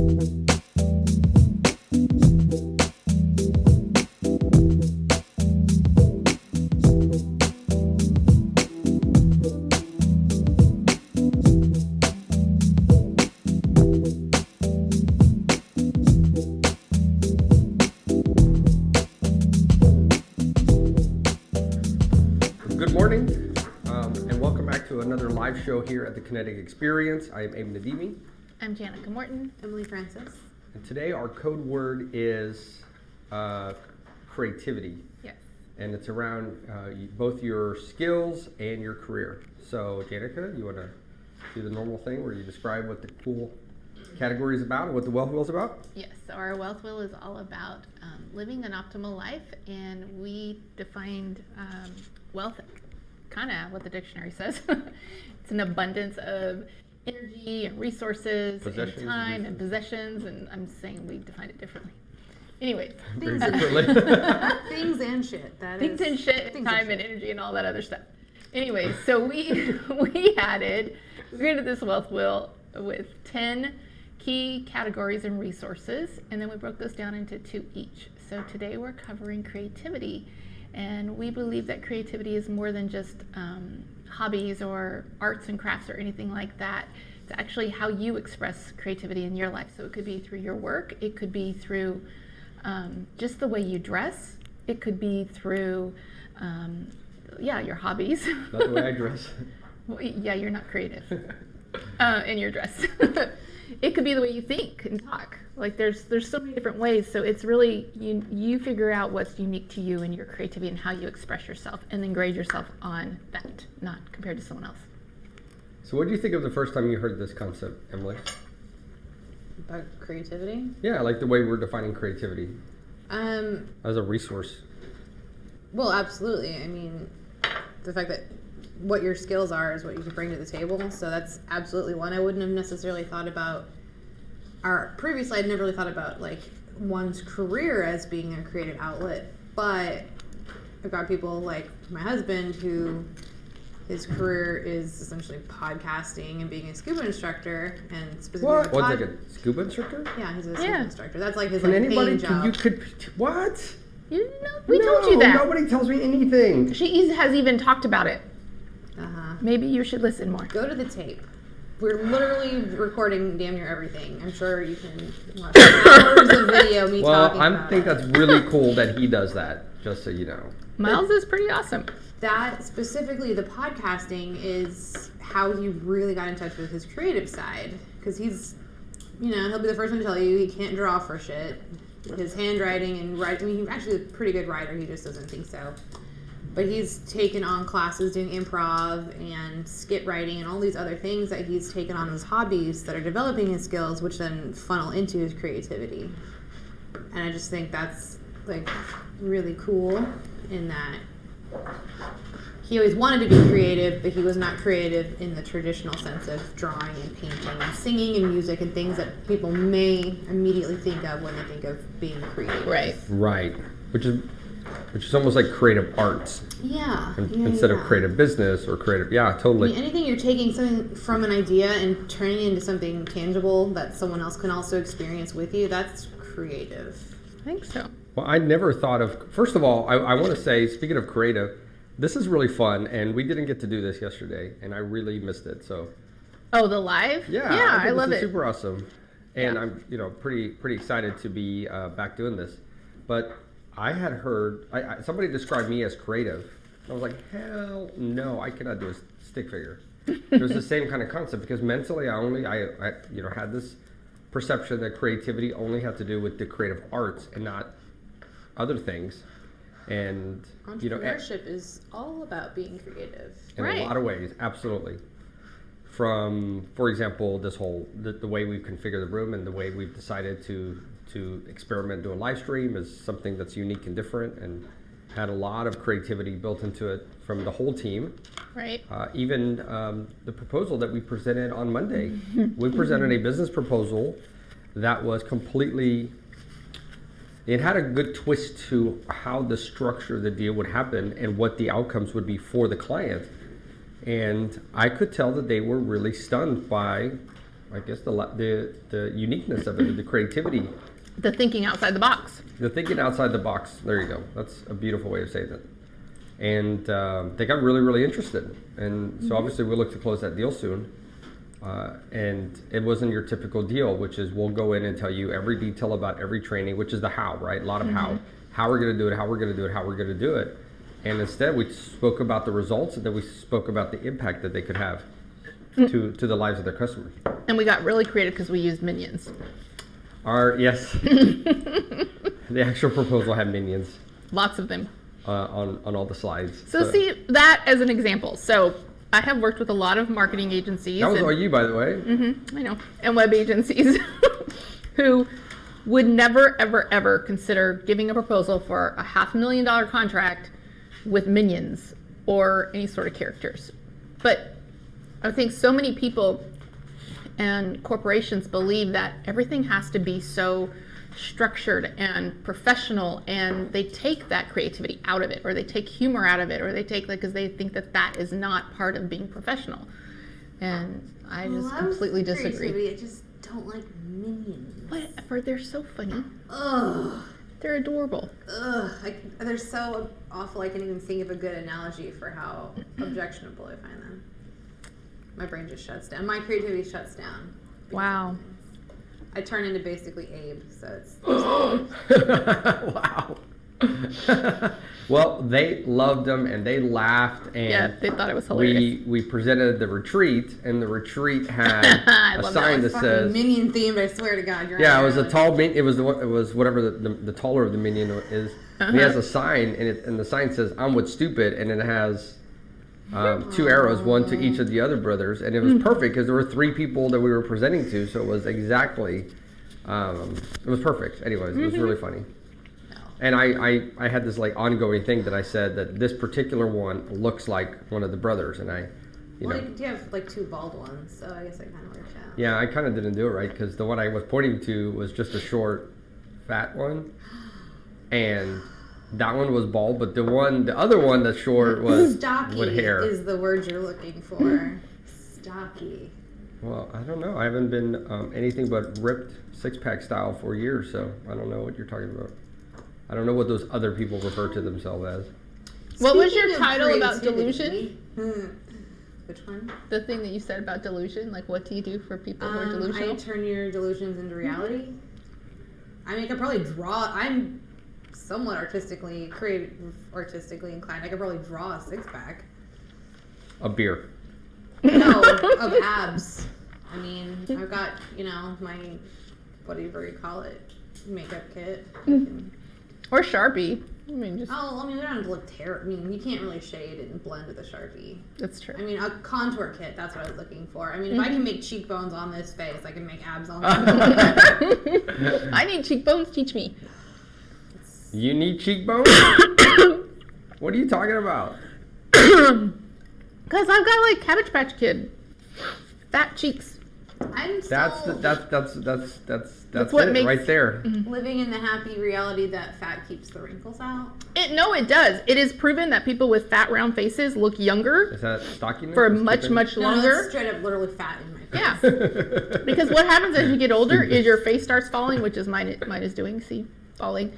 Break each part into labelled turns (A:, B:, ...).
A: Good morning, and welcome back to another live show here at the Kinetic Experience. I am Abe Nadimi.
B: I'm Janica Morton.
C: Emily Francis.
A: And today our code word is creativity.
B: Yes.
A: And it's around both your skills and your career. So Janica, you want to do the normal thing where you describe what the cool category is about and what the wealth wheel is about?
B: Yes, so our wealth wheel is all about living an optimal life, and we defined wealth, kind of what the dictionary says. It's an abundance of energy and resources and time and possessions, and I'm saying we defined it differently. Anyways,
C: Things and shit.
B: Things and shit, time and energy and all that other stuff. Anyways, so we created this wealth wheel with 10 key categories and resources, and then we broke those down into 2 each. So today we're covering creativity, and we believe that creativity is more than just hobbies or arts and crafts or anything like that. It's actually how you express creativity in your life. So it could be through your work, it could be through just the way you dress, it could be through your hobbies.
A: Not the way I dress.
B: Well, yeah, you're not creative in your dress. It could be the way you think and talk. Like there's so many different ways. So it's really you figure out what's unique to you and your creativity and how you express yourself, and then grade yourself on that, not compared to someone else.
A: So what do you think of the first time you heard this concept, Emily?
C: About creativity?
A: Yeah, like the way we're defining creativity as a resource.
C: Well, absolutely. I mean, the fact that what your skills are is what you can bring to the table. So that's absolutely one. I wouldn't have necessarily thought about previously I'd never really thought about like one's career as being a creative outlet, but I've got people like my husband who his career is essentially podcasting and being a scuba instructor, and specifically
A: What's like a scuba instructor?
C: Yeah, he's a scuba instructor. That's like his
A: Can
C: like
A: anybody?
C: paying job.
A: What?
B: You know, we told you that.
A: Nobody tells me anything.
B: She has even talked about it.
C: Uh-huh.
B: Maybe you should listen more.
C: Go to the tape. We're literally recording damn near everything. I'm sure you can watch hours of video me talking about
A: I think that's really cool that he does that, just so you know.
B: Miles is pretty awesome.
C: That specifically, the podcasting is how he really got in touch with his creative side. Because he's, he'll be the first one to tell you he can't draw for shit. His handwriting and writing, he's actually a pretty good writer, he just doesn't think so. But he's taken on classes doing improv and skit writing and all these other things that he's taken on as hobbies that are developing his skills, which then funnel into his creativity. And I just think that's like really cool in that he always wanted to be creative, but he was not creative in the traditional sense of drawing and painting and singing and music and things that people may immediately think of when they think of being creative.
A: Right. Which is almost like creative arts. Instead of creative business or creative, totally.
C: I mean, anything you're taking something from an idea and turning it into something tangible that someone else can also experience with you, that's creative.
B: I think so.
A: Well, I never thought of, first of all, I want to say, speaking of creative, this is really fun, and we didn't get to do this yesterday, and I really missed it, so.
B: Oh, the live?
A: Yeah,
B: I love it.
A: Super awesome. And I'm, pretty excited to be back doing this. But I had heard, somebody described me as creative. I was like, hell no, I cannot do a stick figure. It was the same kind of concept, because mentally I had this perception that creativity only had to do with the creative arts and not other things. And
C: entrepreneurship is all about being creative.
A: In a lot of ways, absolutely. From, for example, this whole the way we've configured the room and the way we've decided to experiment, do a live stream is something that's unique and different, and had a lot of creativity built into it from the whole team.
B: Right.
A: Even the proposal that we presented on Monday, we presented a business proposal that was completely. It had a good twist to how the structure of the deal would happen and what the outcomes would be for the client. And I could tell that they were really stunned by I guess the uniqueness of it, the creativity,
B: The thinking outside the box.
A: the thinking outside the box. There you go. That's a beautiful way of saying it. And they got really, really interested. And so obviously we look to close that deal soon. And it wasn't your typical deal, which is we'll go in and tell you every detail about every training, which is the how, right? A lot of how we're going to do it, how we're going to do it, how we're going to do it. And instead we spoke about the results, and then we spoke about the impact that they could have to the lives of their customers.
B: And we got really creative because we used minions.
A: Yes, the actual proposal had minions
B: Lots of them.
A: on all the slides.
B: So see that as an example. So I have worked with a lot of marketing agencies.
A: That was
B: and-
A: all you, by the way.
B: I know. And web agencies who would never, ever, ever consider giving a proposal for a $500,000 contract with minions or any sort of characters. But I think so many people and corporations believe that everything has to be so structured and professional, and they take that creativity out of it, or they take humor out of it, or they take because they think that that is not part of being professional. And I just completely disagree.
C: Creativity. I just don't like minions.
B: Whatever, they're so funny.
C: Ugh.
B: They're adorable.
C: Ugh. They're so awful. I can't even think of a good analogy for how objectionable I find them. My brain just shuts down. My creativity shuts down.
B: Wow.
C: I turn into basically Abe, so it's.
A: Wow. Well, they loved them and they laughed, and
B: Yeah, they thought it was hilarious.
A: we presented the retreat, and the retreat had
B: I
A: a
B: love
A: sign that
C: Fucking
A: says
C: minion themed. I swear to God, you're.
A: yeah,
C: on
A: it was
C: your
A: a
C: own.
A: tall it was whatever the taller of the minion is. And he has a sign, and the sign says "I'm with stupid," and it has 2 arrows, one to each of the other brothers, and it was perfect because there were 3 people that we were presenting to, so it was exactly it was perfect. Anyways, it was really funny. And I had this like ongoing thing that I said that this particular one looks like one of the brothers, and you
C: Well,
A: know.
C: you have like 2 bald ones, so I guess it kind of works out.
A: Yeah, I kind of didn't do it right because the one I was pointing to was just a short, fat one, and that one was bald. But the other one that's short was
C: Stocky
A: with hair.
C: is the word you're looking for. Stocky.
A: Well, I don't know. I haven't been anything but ripped 6-pack style for years, so I don't know what you're talking about. I don't know what those other people refer to themselves as.
B: What was your
C: Speaking of
B: title about
C: creativity-
B: delusion?
C: Which one?
B: The thing that you said about delusion, like what do you do for people who are
C: I
B: delusional?
C: turn your delusions into reality. I mean, I could probably draw. I'm somewhat artistically inclined. I could probably draw a 6-pack.
A: A beer.
C: No, of abs. I mean, I've got, my, whatever you call it, makeup kit.
B: Or Sharpie. I mean, just
C: They don't have to look terrible. I mean, you can't really shade and blend with a Sharpie.
B: that's true.
C: I mean, a contour kit, that's what I was looking for. I mean, if I can make cheekbones on this face, I can make abs on this.
B: I need cheekbones. Teach me.
A: You need cheekbones? What are you talking about?
B: Cause I've got like Cabbage Patch Kid, fat cheeks.
C: I'm
A: That's
C: still
A: that's
B: what
A: it
B: makes-
A: right there.
C: living in the happy reality that fat keeps the wrinkles out.
B: It does. It is proven that people with fat round faces look younger
A: Is that stockiness?
B: for
A: Is
B: much
A: keeping-
B: much
C: No,
B: longer.
C: that's straight up literally fat in my face.
B: Yeah. Because what happens as you get older is your face starts falling, which is mine is doing, see, falling.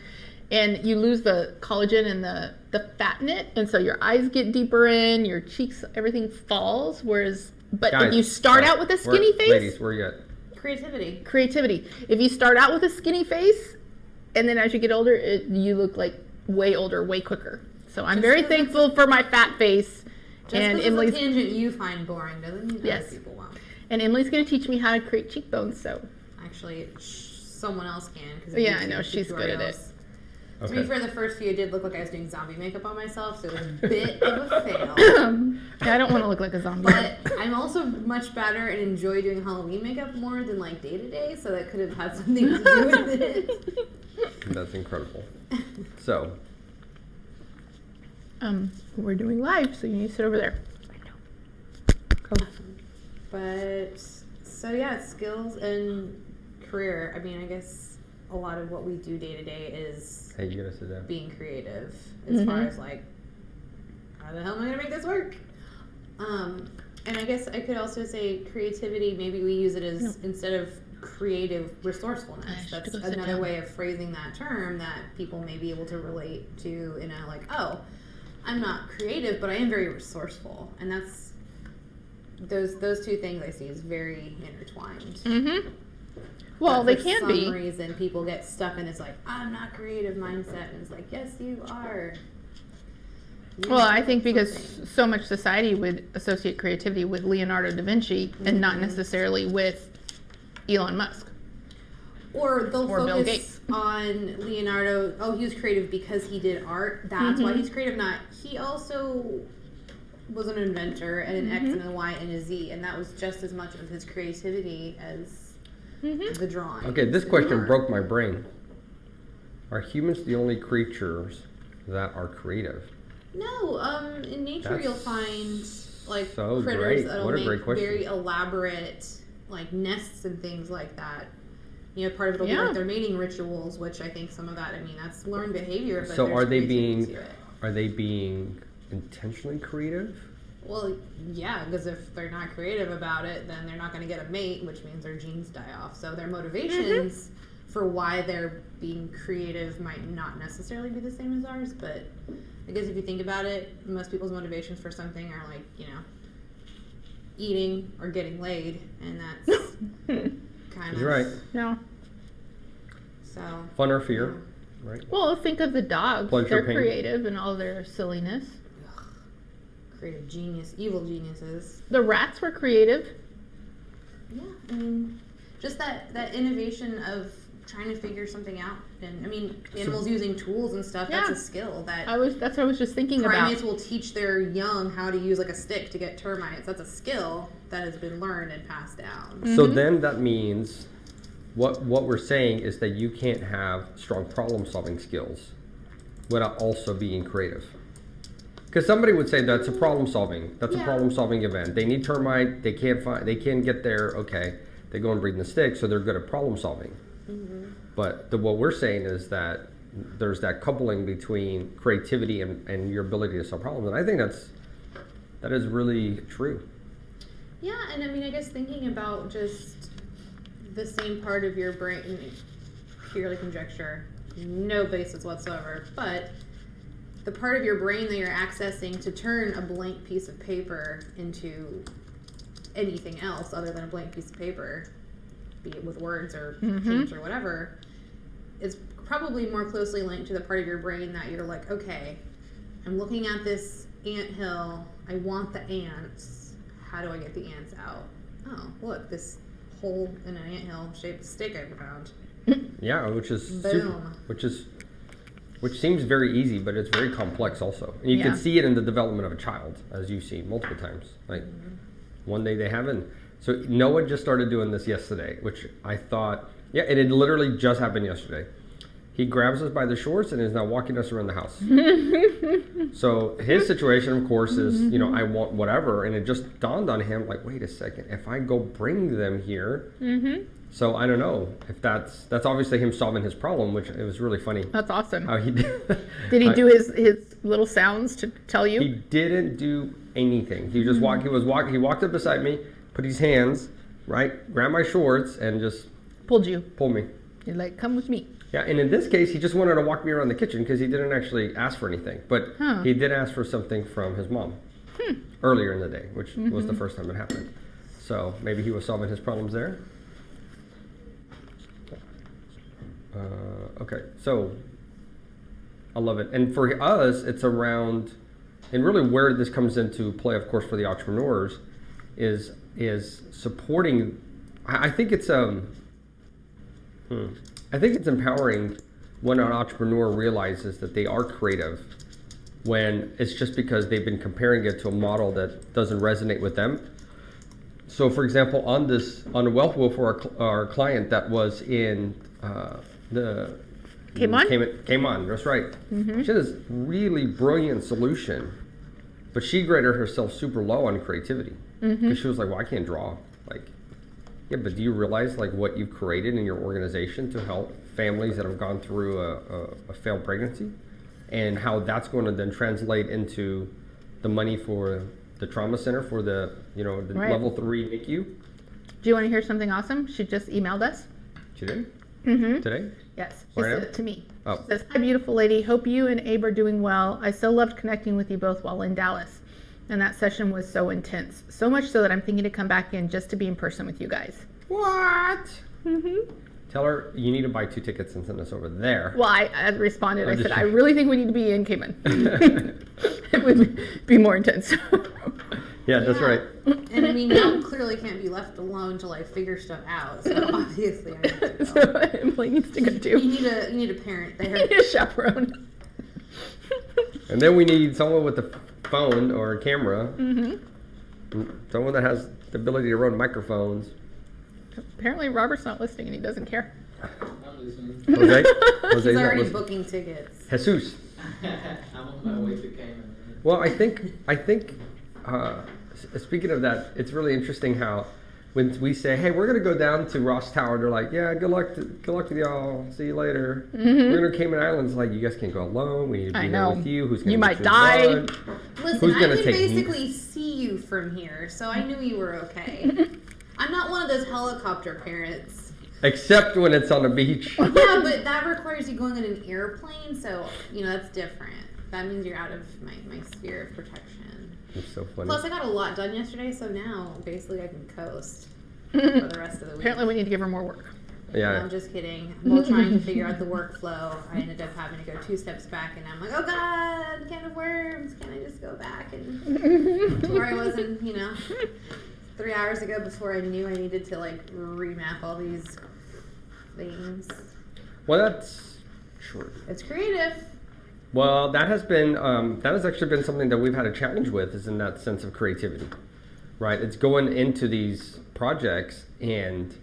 B: And you lose the collagen and the fat in it. And so your eyes get deeper in, your cheeks, everything falls. But
A: Guys,
B: if you start
A: guys,
B: out with a skinny face,
A: ladies, where you at?
C: Creativity.
B: creativity. If you start out with a skinny face, and then as you get older, you look like way older, way quicker. So I'm
C: Just
B: very
C: 'cause it's-
B: thankful for my fat face.
C: Just
B: And
C: because
B: Emily's
C: it's a tangent you find boring doesn't mean
B: Yes.
C: other people won't.
B: going to teach me how to create cheekbones. So
C: Actually, someone else can. Cause
B: Yeah,
C: YouTube
B: I know, she's good at it.
C: tutorials. To
A: Okay.
C: be fair, the first few did look like I was doing zombie makeup on myself, so it was a bit of a fail.
B: yeah, I don't want to look like a zombie.
C: But I'm also much better and enjoy doing Halloween makeup more than like day to day, so that could have had something to do with it.
A: That's incredible. So,
B: We're doing live, so you need to sit over there. Go.
C: But so yeah, skills and career. I mean, I guess a lot of what we do day to day is
A: hey, you gotta sit down.
C: being creative as far as like, how the hell am I gonna make this work? And I guess I could also say creativity, maybe we use it as instead of creative resourcefulness. That's another way of phrasing that term that people may be able to relate to in a like, oh, I'm not creative, but I am very resourceful. And that's those two things I see as very intertwined.
B: Mm-hmm. Well,
C: But
B: they can be.
C: For some reason, people get stuck in this like, I'm not creative mindset. And it's like, yes, you are.
B: Well, I think because so much society would associate creativity with Leonardo da Vinci and not necessarily with Elon Musk.
C: Or they'll
B: Or Bill
C: focus
B: Gates.
C: on Leonardo. Oh, he was creative because he did art. That's why he's creative. Not he also was an inventor and an X and a Y and a Z, and that was just as much of his creativity as the drawing.
A: Okay, this
C: and
A: question
C: art.
A: broke my brain. Are humans the only creatures that are creative?
C: No, in nature
A: That's
C: you'll find like
A: so
C: critters
A: great.
C: that'll
A: What a
C: make
A: great question.
C: very elaborate like nests and things like that. You know, part of it'll be
B: Yeah.
C: like their mating rituals, which I think some of that, I mean, that's learned behavior. But
A: So
C: there's
A: are they
C: creativity to it.
A: being intentionally creative?
C: Well, yeah, because if they're not creative about it, then they're not going to get a mate, which means their genes die off. So their motivations for why they're being creative might not necessarily be the same as ours. But I guess if you think about it, most people's motivations for something are like, you know, eating or getting laid, and that's kind of
A: You're right.
B: No.
C: So
A: Fun or fear, right?
B: Well, think of the dogs.
A: Pleasure,
B: They're
A: pain.
B: creative in all their silliness.
C: creative genius, evil geniuses.
B: The rats were creative.
C: Yeah, I mean, just that innovation of trying to figure something out, and I mean, animals using tools and stuff.
B: Yeah.
C: That's a skill that
B: That's what I was just thinking
C: primates
B: about.
C: will teach their young how to use like a stick to get termites. That's a skill that has been learned and passed down.
A: So then that means what we're saying is that you can't have strong problem solving skills without also being creative. Because somebody would say that's a problem solving. That's a
C: Yeah.
A: problem solving event. They need termite. They can't get there. Okay, they go and breed in the stick, so they're good at problem solving. But what we're saying is that there's that coupling between creativity and your ability to solve problems, and I think that is really true.
C: Yeah, and I mean, I guess thinking about just the same part of your brain, I mean, purely conjecture, no basis whatsoever, but the part of your brain that you're accessing to turn a blank piece of paper into anything else other than a blank piece of paper, be it with words or paint or whatever, is probably more closely linked to the part of your brain that you're like, okay, I'm looking at this ant hill, I want the ants. How do I get the ants out? Oh, look, this hole in an anthill shaped stick I found.
A: Yeah, which is
C: Boom.
A: which seems very easy, but it's very complex also. And you
B: Yeah.
A: can see it in the development of a child, as you've seen multiple times. Like one day they haven't. So Noah just started doing this yesterday, which I thought, yeah, and it literally just happened yesterday. He grabs us by the shorts and is now walking us around the house. So his situation, of course, is, you know, I want whatever. And it just dawned on him, like, wait a second, if I go bring them here. So I don't know if that's obviously him solving his problem, which it was really funny
B: That's awesome.
A: how he did.
B: Did he do his little sounds to tell you?
A: He didn't do anything. He just walked. He walked up beside me, put his hands right, grabbed my shorts, and just
B: Pulled you.
A: pulled me.
B: You're like, come with me.
A: Yeah, and in this case, he just wanted to walk me around the kitchen because he didn't actually ask for anything. But
B: Huh.
A: he did ask for something from his mom earlier in the day, which was the first time it happened. So maybe he was solving his problems there. Okay, so I love it. And for us, it's around, and really where this comes into play, of course, for the entrepreneurs, is supporting. I think it's I think it's empowering when an entrepreneur realizes that they are creative when it's just because they've been comparing it to a model that doesn't resonate with them. So, for example, on the wealth wheel for our client that was in the Cayman, that's right. She had this really brilliant solution, but she graded herself super low on creativity because she was like, "Well, I can't draw." Like, yeah, but do you realize like what you've created in your organization to help families that have gone through a failed pregnancy, and how that's going to then translate into the money for the trauma center for the the
B: Right.
A: level 3 NICU.
B: Do you want to hear something awesome? She just emailed us.
A: She did
B: Mm-hmm.
A: today.
B: Yes, she
A: Right
B: said
A: now?
B: it to me.
A: Oh.
B: She says, "Hi, beautiful lady. Hope you and Abe are doing well. I so loved connecting with you both while in Dallas. And that session was so intense. So much so that I'm thinking to come back in just to be in person with you guys."
A: What?
B: Mm-hmm.
A: Tell her you need to buy 2 tickets and send us over there.
B: Well, I responded.
A: I'm
B: I
A: just
B: said, "I
A: joking.
B: really think we need to be in Cayman. It would be more intense."
A: Yeah, that's right.
C: And I mean, y'all clearly can't be left alone to like figure stuff out. So obviously, I need to go.
B: So Emily needs to go
C: You
B: too.
C: need a parent
B: You
C: there.
B: need a chaperone.
A: And then we need someone with a phone or a camera.
B: Mm-hmm.
A: Someone that has the ability to run microphones.
B: Apparently, Robert's not listening and he doesn't care.
D: I'm listening.
A: Jose? Jose's
C: He's
A: not
C: already
A: listening.
C: booking tickets.
A: Jesus.
D: I'm on my way to Cayman.
A: Well, I think speaking of that, it's really interesting how when we say, "Hey, we're gonna go down to Ross Tower," they're like, "Yeah, good luck with y'all. See you later."
B: Mhm.
A: We're gonna Cayman Islands. Like, you guys can't go alone. We need to
B: I
A: be there
B: know.
A: with you. Who's gonna
B: You
A: get
B: might
A: your
B: die.
A: lunch?
C: Listen,
A: Who's
C: I
A: gonna
C: can
A: take me?
C: basically see you from here, so I knew you were okay. I'm not one of those helicopter parents.
A: Except when it's on the beach.
C: Yeah, but that requires you going on an airplane, so that's different. That means you're out of my sphere of protection.
A: It's so funny.
C: Plus, I got a lot done yesterday, so now basically I can coast for the rest of the week.
B: Apparently, we need to give her more work.
C: No,
A: Yeah.
C: I'm just kidding. While trying to figure out the workflow, I ended up having to go 2 steps back, and I'm like, oh god, can of worms. Can I just go back and to where I was in, 3 hours ago before I knew I needed to like remap all these things.
A: Well, that's true.
C: It's creative.
A: Well, that has actually been something that we've had a challenge with, is in that sense of creativity, right? It's going into these projects and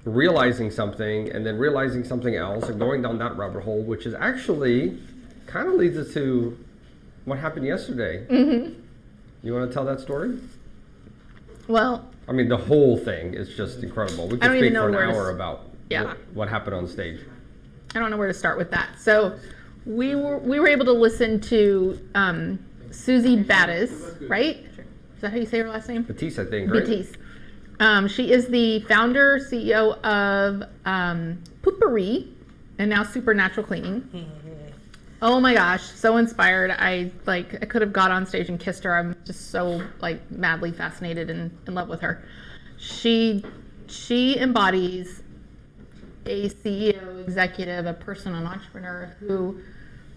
A: realizing something and then realizing something else and going down that rabbit hole, which is actually kind of leads us to what happened yesterday.
B: Mm-hmm.
A: You want to tell that story?
B: Well,
A: I mean, the whole thing is just incredible. We
B: I
A: could
B: don't
A: speak
B: even know
A: for an
B: where to
A: hour
B: s-
A: about
B: Yeah.
A: what happened on stage.
B: I don't know where to start with that. So we were able to listen to Susie Battis, right? Is that how you say her last name?
A: Batiste, I think, right?
B: Batiste. She is the founder, CEO of Poopery and now Supernatural Cleaning. Oh my gosh, so inspired. I could have got on stage and kissed her. I'm just so madly fascinated and in love with her. She embodies a CEO, executive, a person, an entrepreneur who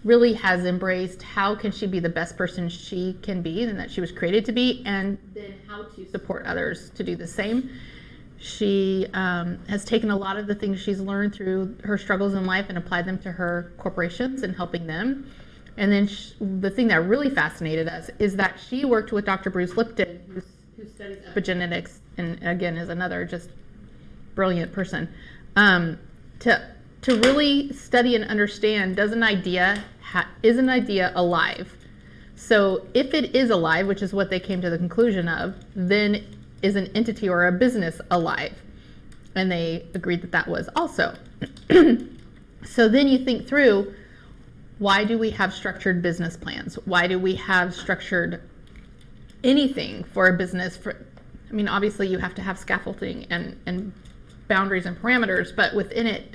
B: really has embraced how can she be the best person she can be and that she was created to be, and then how to support others to do the same. She has taken a lot of the things she's learned through her struggles in life and applied them to her corporations and helping them. And then the thing that really fascinated us is that she worked with Dr. Bruce Lipton, who studies epigenetics, and again is another just brilliant person, to really study and understand, is an idea alive? So if it is alive, which is what they came to the conclusion of, then is an entity or a business alive? And they agreed that that was also. So then you think through, why do we have structured business plans? Why do we have structured anything for a business? Obviously you have to have scaffolding and boundaries and parameters, but within it,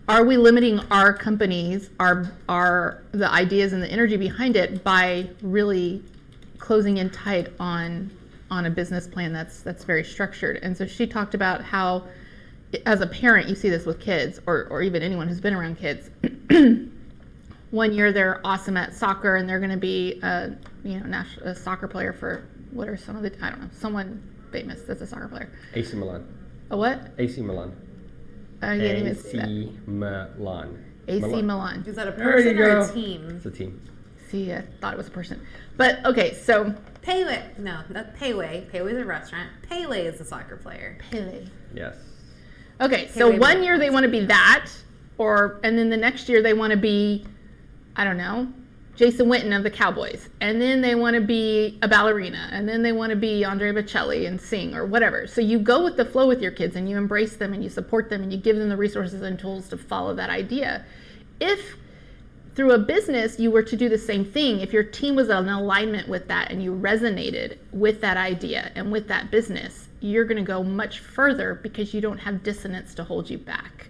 B: are we limiting our companies, the ideas and the energy behind it by really closing in tight on a business plan that's very structured? And so she talked about how, as a parent, you see this with kids, or even anyone who's been around kids. 1 year they're awesome at soccer and they're going to be a soccer player for someone famous that's a soccer player.
A: AC Milan.
B: A what?
A: AC Milan.
B: I can't even say that.
A: AC Milan.
B: AC Milan.
C: Is that a
A: There you
C: person or
A: go.
C: a team?
A: It's a team.
B: See, I thought it was a person. But okay, so
C: Pele. No, not Pele. Pele's a restaurant. Pele is a soccer player.
B: Pele.
A: Yes.
B: Okay, so
C: Pele
B: 1 year
C: Milan.
B: they want to be that, and then the next year they want to be, I don't know, Jason Witten of the Cowboys, and then they want to be a ballerina, and then they want to be Andrea Bocelli and sing or whatever. So you go with the flow with your kids and you embrace them and you support them and you give them the resources and tools to follow that idea. If through a business, you were to do the same thing. If your team was in alignment with that and you resonated with that idea and with that business, you're going to go much further because you don't have dissonance to hold you back.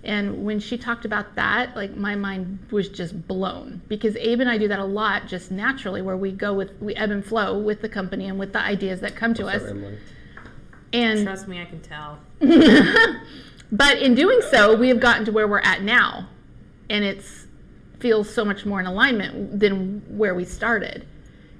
B: And when she talked about that, like my mind was just blown, because Abe and I do that a lot just naturally, where we ebb and flow with the company and with the ideas that come to
A: What's
B: us.
A: up, Emily?
B: And
C: Trust me, I can tell.
B: but in doing so, we have gotten to where we're at now, and feels so much more in alignment than where we started.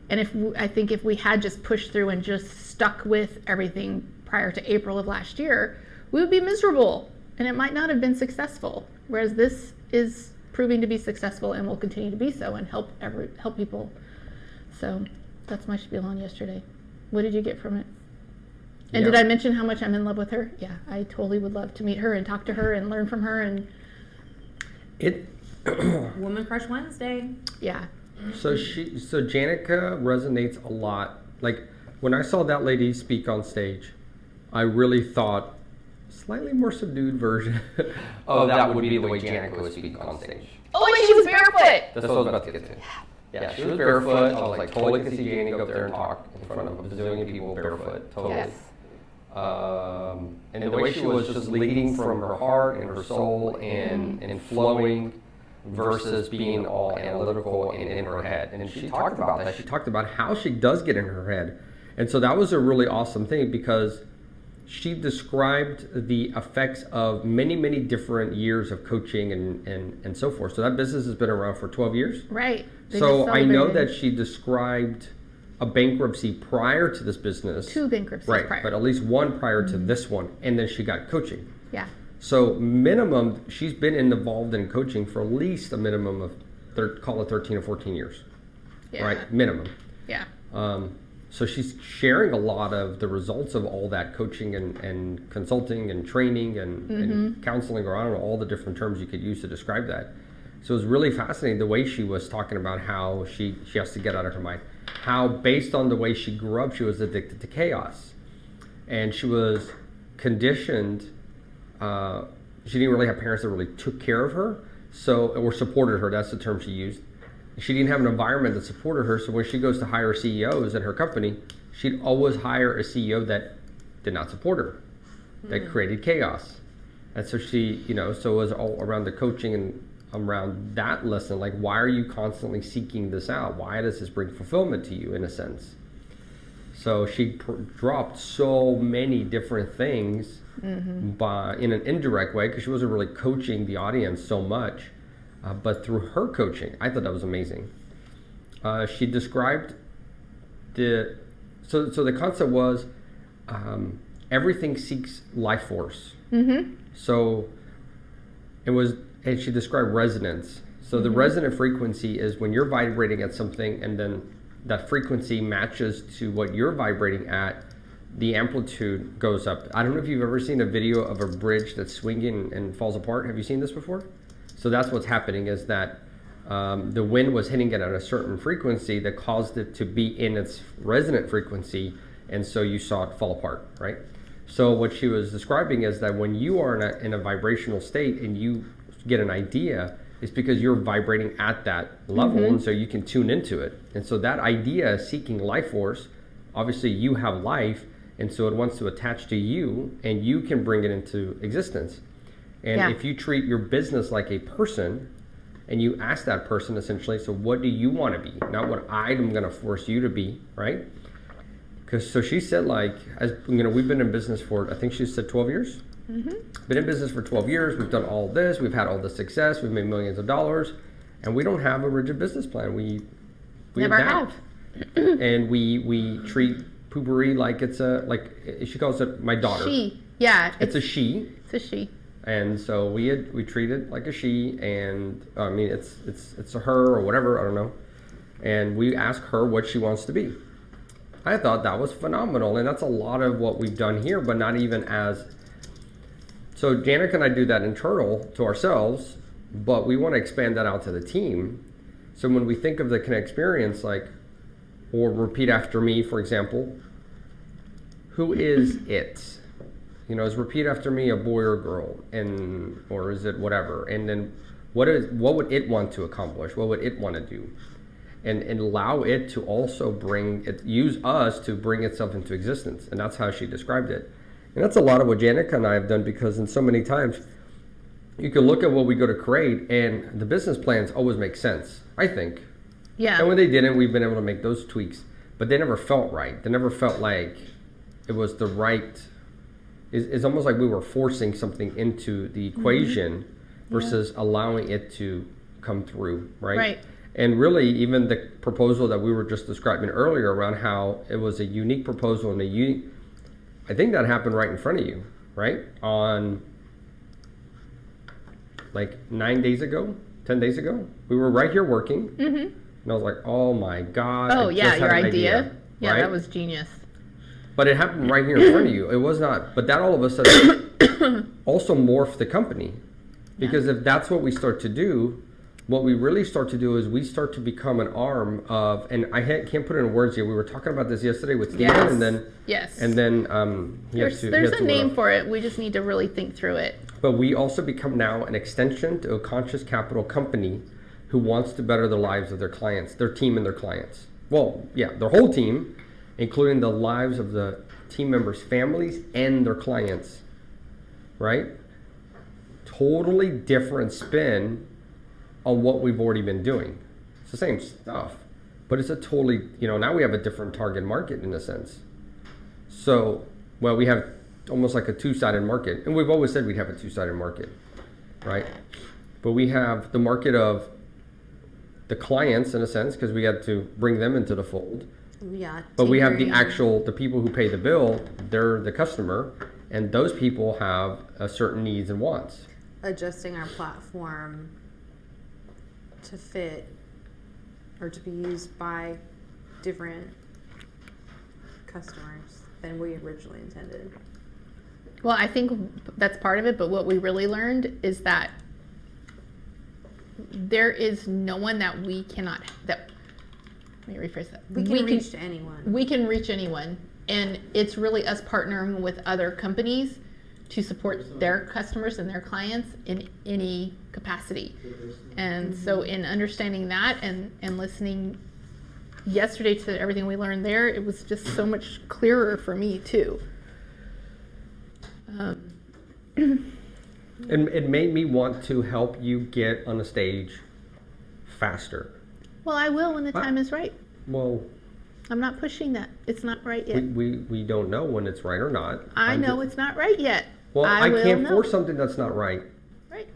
B: And I think if we had just pushed through and just stuck with everything prior to April of last year, we would be miserable, and it might not have been successful. Whereas this is proving to be successful and will continue to be so, and help people. So that's my spiel on yesterday. What did you get from it? And
A: Yeah.
B: did I mention how much I'm in love with her? Yeah, I totally would love to meet her and talk to her and learn from her. And
C: Woman Crush Wednesday.
B: yeah,
A: So Janica resonates a lot. Like when I saw that lady speak on stage, I really thought slightly more subdued version of that would be the way Janica would speak on stage.
B: oh, and she was barefoot.
A: That's what I was about to get to. Yeah, she was barefoot. I was like, totally could see Janie go up there and talk in front of a bazillion people barefoot. Totally.
B: Yes.
A: And the way she was just leading from her heart and her soul and flowing versus being all analytical and in her head. And she talked about that. She talked about how she does get in her head. And so that was a really awesome thing, because she described the effects of many, many different years of coaching and so forth. So that business has been around for 12 years.
B: Right. They
A: So
B: just
A: I know
B: celebrated
A: that she described a bankruptcy prior to this business.
B: 2 bankruptcies
A: Right,
B: prior.
A: but at least one prior to this one, and then she got coaching.
B: Yeah.
A: So minimum, she's been involved in coaching for at least a minimum of, call it 13 or 14 years,
B: Yeah.
A: right? Minimum.
B: Yeah.
A: So she's sharing a lot of the results of all that coaching and consulting and training and counseling, or I don't know, all the different terms you could use to describe that. So it was really fascinating the way she was talking about how she has to get out of her mind. How based on the way she grew up, she was addicted to chaos. And she was conditioned, she didn't really have parents that really took care of her, or supported her, that's the term she used. She didn't have an environment that supported her, so when she goes to hire CEOs in her company, she'd always hire a CEO that did not support her, that created chaos. And so she, so it was all around the coaching and around that lesson, like, why are you constantly seeking this out? Why does this bring fulfillment to you, in a sense? So she dropped so many different things in an indirect way, because she wasn't really coaching the audience so much. But through her coaching, I thought that was amazing. She described so the concept was everything seeks life force. So it was, and she described resonance. So the resonant frequency is when you're vibrating at something, and then that frequency matches to what you're vibrating at, the amplitude goes up. I don't know if you've ever seen a video of a bridge that's swinging and falls apart. Have you seen this before? So that's what's happening, is that the wind was hitting it at a certain frequency that caused it to be in its resonant frequency, and so you saw it fall apart, right? So what she was describing is that when you are in a vibrational state and you get an idea, it's because you're vibrating at that level, and so you can tune into it. And so that idea is seeking life force. Obviously, you have life, and so it wants to attach to you, and you can bring it into existence. And if you treat your business like a person, and you ask that person essentially, so what do you want to be? Not what I'm going to force you to be, right? So she said, like, we've been in business for, I think she said 12 years. Been in business for 12 years. We've done all this. We've had all this success. We've made millions of dollars, and we don't have a rigid business plan. We
B: Never
A: adapt. And we treat Poopery like it's she calls it my daughter.
B: She. Yeah.
A: It's a she.
B: It's a she.
A: And so we treat it like a she, and I mean it's a her or whatever, I don't know. And we ask her what she wants to be. I thought that was phenomenal, and that's a lot of what we've done here, but not even as. So Janica and I do that internal to ourselves, but we want to expand that out to the team. So when we think of the Connect experience, like, or repeat after me, for example, who is it? Is repeat after me a boy or girl, or is it whatever? And then what would it want to accomplish? What would it want to do? And allow it to also use us to bring itself into existence. And that's how she described it. And that's a lot of what Janica and I have done, because in so many times you can look at what we go to create and the business plans always make sense, I think.
B: Yeah.
A: And when they didn't, we've been able to make those tweaks, but they never felt right. They never felt like it was the right, it's almost like we were forcing something into the equation versus allowing it to come through, right?
B: Right.
A: And really, even the proposal that we were just describing earlier around how it was a unique proposal and I think that happened right in front of you, right? On like 9 days ago, 10 days ago, we were right here working. And I was like, oh my God.
B: Oh,
A: I
B: yeah,
A: just had
B: your
A: an
B: idea. Yeah,
A: right?
B: that was genius.
A: But it happened right here in front of you. It was not, but that all of a sudden also morphed the company. Because if that's what we start to do, what we really start to do is we start to become an arm of, and I can't put it in words yet. We were talking about this yesterday with Steven,
B: Yes.
A: and then
B: Yes.
A: there's
B: There's a name for it. We just need to really think through it.
A: But we also become now an extension to a conscious capital company who wants to better the lives of their clients, their team and their clients. Well, yeah, their whole team, including the lives of the team members' families and their clients, right? Totally different spin on what we've already been doing. It's the same stuff, but it's a totally, now we have a different target market in a sense. So, well, we have almost like a two-sided market, and we've always said we'd have a two-sided market, right? But we have the market of the clients in a sense, because we had to bring them into the fold.
C: Yeah.
A: But we have
C: tinkering.
A: the people who pay the bill, they're the customer, and those people have certain needs and wants.
C: Adjusting our platform to fit or to be used by different customers than we originally intended.
B: Well, I think that's part of it, but what we really learned is that there is no one that we cannot, let me rephrase that.
C: We can reach to anyone.
B: We can reach anyone, and it's really us partnering with other companies to support their customers and their clients in any capacity. And so in understanding that and listening yesterday to everything we learned there, it was just so much clearer for me too.
A: And it made me want to help you get on the stage faster.
B: Well, I will when the time is right.
A: Well,
B: I'm not pushing that. It's not right yet.
A: we don't know when it's right or not.
B: I know it's not right yet.
A: Well, I
B: will
A: can't
B: know.
A: force something that's not right.
B: Right.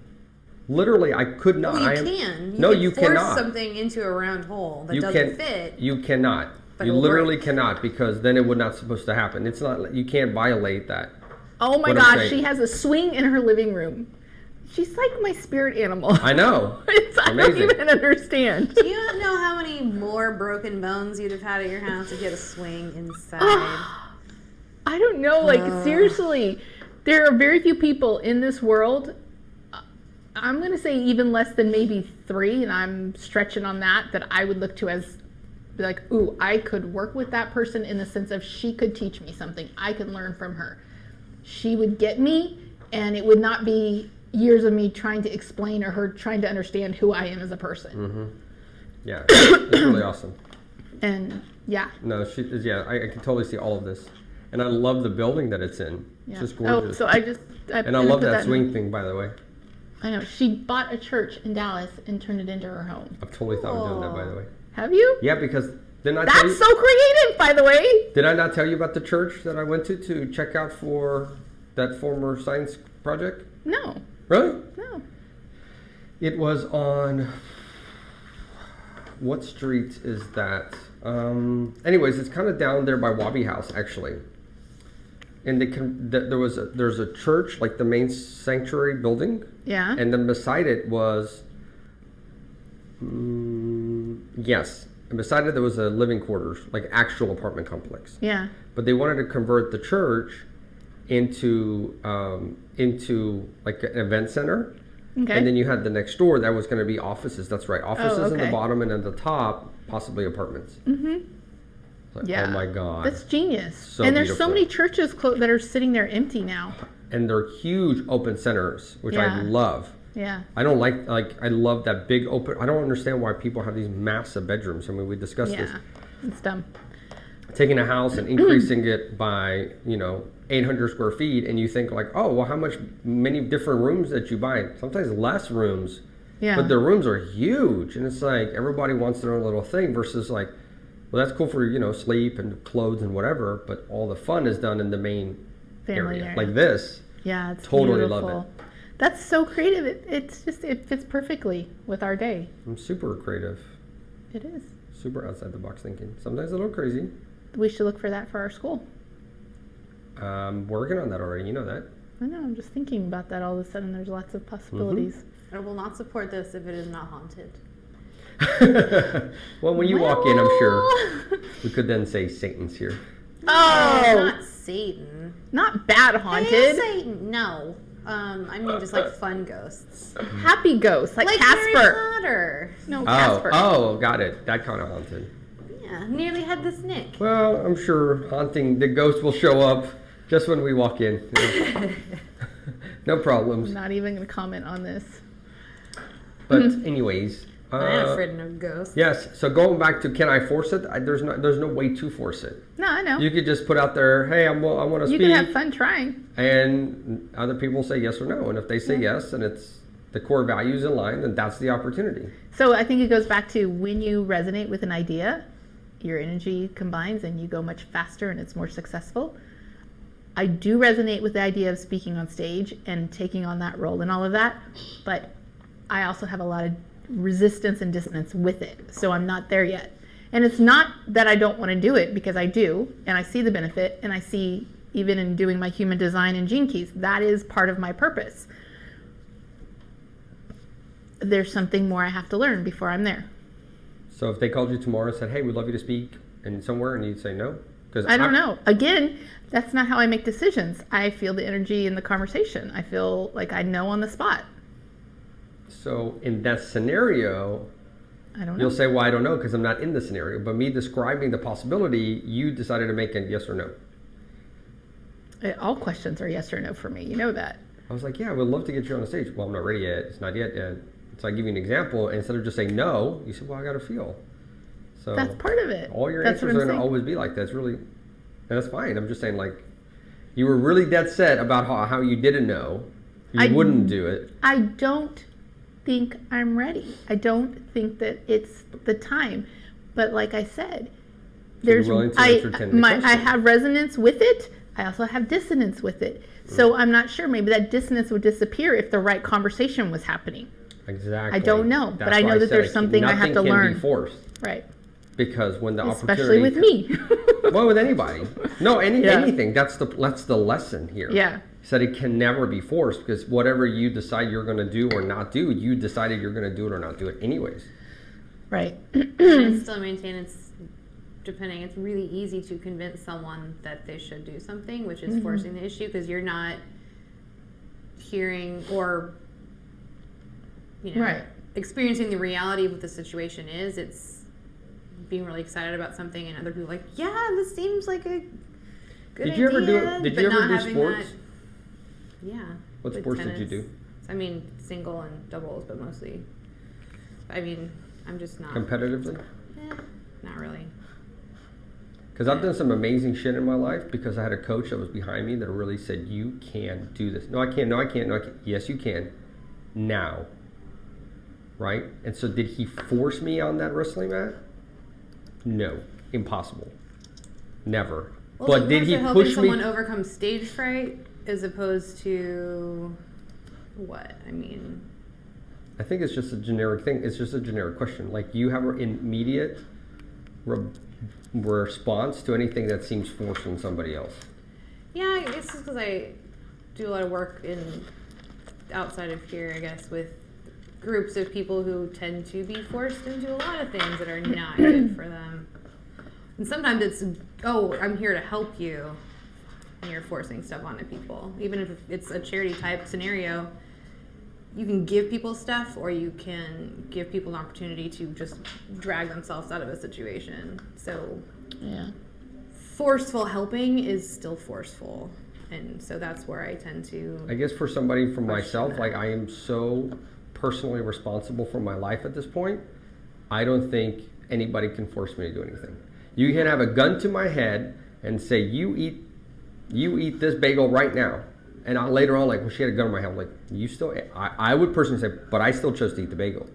A: Literally, I could not.
C: Well,
A: I
C: you
A: am,
C: can.
A: No,
C: can
A: you
C: force
A: cannot.
C: something into a round hole that
A: You
C: doesn't
A: can.
C: fit.
A: You cannot.
C: But
A: You
C: it'll
A: literally
C: work.
A: cannot, because then it would not supposed to happen. It's not. You can't violate that.
B: Oh my
A: What I'm
B: gosh,
A: saying.
B: she has a swing in her living room. She's like my spirit animal.
A: I know.
B: I don't
A: Amazing.
B: even understand.
C: Do you know how many more broken bones you'd have had at your house if you had a swing inside?
B: I don't know, like seriously, there are very few people in this world. I'm going to say even less than maybe 3, and I'm stretching on that I would look to as be like, ooh, I could work with that person in the sense of she could teach me something. I could learn from her. She would get me, and it would not be years of me trying to explain or her trying to understand who I am as a person.
A: Yeah, it's really awesome.
B: And yeah.
A: No, she is. Yeah, I can totally see all of this, and I love the building that it's in.
B: Yeah.
A: It's just
B: Oh,
A: gorgeous.
B: so
A: and I love that swing thing, by the way.
B: I know. She bought a church in Dallas and turned it into her home.
A: I've totally thought of doing that, by the way.
B: Have you?
A: Yeah, because didn't I tell you?
B: That's so creative, by the way.
A: Did I not tell you about the church that I went to check out for that former science project?
B: No,
A: Really?
B: no.
A: It was on what street is that? Anyways, it's kind of down there by Wabi House, actually. And there's a church, like the main sanctuary building,
B: Yeah.
A: and then beside it was yes, and beside it there was a living quarters, like actual apartment complex.
B: Yeah.
A: But they wanted to convert the church into like an event center.
B: Okay.
A: And then you had the next door that was going to be offices. That's right, offices in the
B: okay.
A: bottom, and at the top possibly apartments. Like,
B: Yeah.
A: oh my God.
B: That's genius.
A: So
B: and there's
A: beautiful.
B: so many churches that are sitting there empty now.
A: And they're huge open centers, which I
B: Yeah.
A: love.
B: Yeah.
A: I don't like I love that big open. I don't understand why people have these massive bedrooms. I mean, we discussed this.
B: Yeah. It's dumb.
A: Taking a house and increasing it by 800 square feet, and you think like, oh well, how many different rooms that you buy? Sometimes less rooms,
B: Yeah.
A: but the rooms are huge, and it's like everybody wants their own little thing. Versus like, well, that's cool for sleep and clothes and whatever, but all the fun is done in the main
B: Family
A: area.
B: area.
A: Like this.
B: Yeah, it's
A: Totally
B: beautiful.
A: love
B: That's so creative. It fits perfectly with our day.
A: I'm super creative,
B: It is.
A: super outside the box thinking. Sometimes a little crazy.
B: We should look for that for our school.
A: Working on that already. You know that.
B: I know. I'm just thinking about that. All of a sudden, there's lots of possibilities.
C: I will not support this if it is not haunted.
A: Well, when you walk in, I'm sure we could then say Satan's here.
B: Oh,
C: Not Satan.
B: not bad
C: Hey,
B: haunted.
C: Satan. No. I mean just like fun ghosts.
B: Happy ghosts, like
C: Harry
B: Casper.
C: Potter.
B: No, Casper.
A: Oh, got it. That kind of haunted.
C: Yeah, nearly had this Nick.
A: Well, I'm sure haunting the ghost will show up just when we walk in. No problems.
B: I'm not even going to comment on this.
A: But anyways,
C: I'm not afraid of no ghosts.
A: yes. So going back to can I force it? There's no way to force it.
B: No, I know.
A: You could just put out there, hey, I want to
B: You
A: speak,
B: can have fun trying.
A: and other people say yes or no. And if they say yes, and it's the core values in line, then that's the opportunity.
B: So I think it goes back to when you resonate with an idea, your energy combines and you go much faster and it's more successful. I do resonate with the idea of speaking on stage and taking on that role and all of that, but I also have a lot of resistance and dissonance with it. So I'm not there yet. And it's not that I don't want to do it, because I do, and I see the benefit, and I see even in doing my human design and Gene Keys, that is part of my purpose. There's something more I have to learn before I'm there.
A: So if they called you tomorrow and said, hey, we'd love you to speak and somewhere, and you'd say no? Because
B: I don't know. Again, that's not how I make decisions. I feel the energy in the conversation. I feel like I know on the spot.
A: So in that scenario,
B: I don't know.
A: you'll say, well, I don't know because I'm not in the scenario. But me describing the possibility, you decided to make a yes or no.
B: All questions are yes or no for me. You know that.
A: I was like, yeah, I would love to get you on the stage. Well, I'm not ready yet. It's not yet. So I give you an example. And instead of just saying no, you said, well, I got to feel. So
B: That's part of it.
A: all your
B: That's
A: answers
B: what
A: are
B: I'm
A: going to
B: saying.
A: always be like that. It's really, and that's fine. I'm just saying, like, you were really dead set about how you didn't know. You wouldn't do it.
B: I don't think I'm ready. I don't think that it's the time. But like I said,
A: you're
B: there's
A: willing to entertain the
B: I
A: question.
B: have resonance with it. I also have dissonance with it. So I'm not sure. Maybe that dissonance would disappear if the right conversation was happening.
A: Exactly.
B: I don't know, but
A: That's
B: I know
A: why
B: that there's
A: said
B: something I have to
A: nothing can
B: learn.
A: be forced.
B: Right.
A: Because when the
B: Especially
A: opportunity
B: with me.
A: well, with anybody. No,
B: Yeah.
A: anything. That's the lesson here.
B: Yeah.
A: He said it can never be forced because whatever you decide you're going to do or not do, you decided you're going to do it or not do it anyways.
B: Right.
C: I still maintain it's really easy to convince someone that they should do something, which is forcing the issue, because you're not hearing or
B: Right.
C: experiencing the reality of what the situation is. It's being really excited about something and other people are like, yeah, this seems like a good
A: Did you ever do
C: idea,
A: did
C: but
A: you ever
C: not
A: do
C: having
A: sports?
C: that- yeah.
A: What
C: with
A: sports did you
C: tennis.
A: do?
C: I mean, single and doubles, but mostly. I mean, I'm just not.
A: Competitively?
C: Not really.
A: Because I've done some amazing shit in my life because I had a coach that was behind me that really said, you can do this. No, I can't. No, I can't. No, I can't. Yes, you can. Now. Right? And so did he force me on that wrestling mat? No. Impossible. Never.
C: Well,
A: but
C: so
A: did
C: more
A: he
C: so helping
A: push
C: someone
A: me?
C: overcome stage fright as opposed to what? I mean,
A: I think it's just a generic thing. It's just a generic question. Like you have an immediate response to anything that seems forced on somebody else.
C: yeah, it's just because I do a lot of work in outside of here, I guess, with groups of people who tend to be forced into a lot of things that are not good for them. And sometimes it's, oh, I'm here to help you, and you're forcing stuff onto people. Even if it's a charity type scenario, you can give people stuff, or you can give people an opportunity to just drag themselves out of a situation. So
B: Yeah.
C: forceful helping is still forceful. And so that's where I tend to.
A: I guess for somebody, for myself,
C: that.
A: like I am so personally responsible for my life at this point. I don't think anybody can force me to do anything. You can have a gun to my head and say, you eat this bagel right now. And later on, like when she had a gun in my head, I'm like, you still, I would personally say, but I still chose to eat the bagel.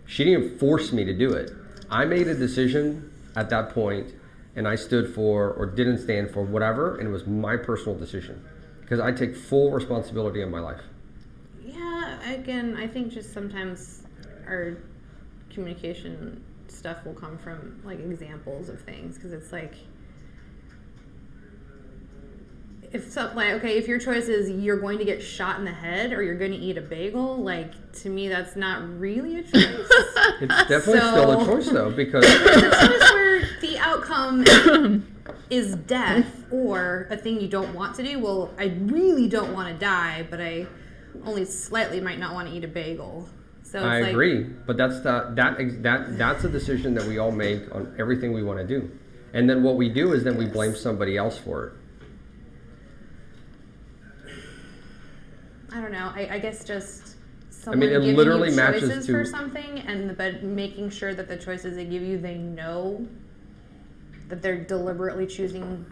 A: She didn't force me to do it. I made a decision at that point, and I stood for, or didn't stand for, whatever, and it was my personal decision. Because I take full responsibility in my life.
C: Yeah, again, I think just sometimes our communication stuff will come from like examples of things, because it's like, if something like, okay, if your choice is you're going to get shot in the head or you're going to eat a bagel, like to me that's not really a choice.
A: It's definitely still a choice though, because
C: It's a choice where the outcome is death or a thing you don't want to do. Well, I really don't want to die, but I only slightly might not want to eat a bagel. So it's
A: I
C: like,
A: agree, but that's that's a decision that we all make on everything we want to do, and then what we do is then we blame somebody else for it.
C: I don't know. I guess just
A: I
C: someone
A: mean, it
C: giving
A: literally
C: you
A: matches
C: choices
A: to-
C: for something, and but making sure that the choices they give you, they know that they're deliberately choosing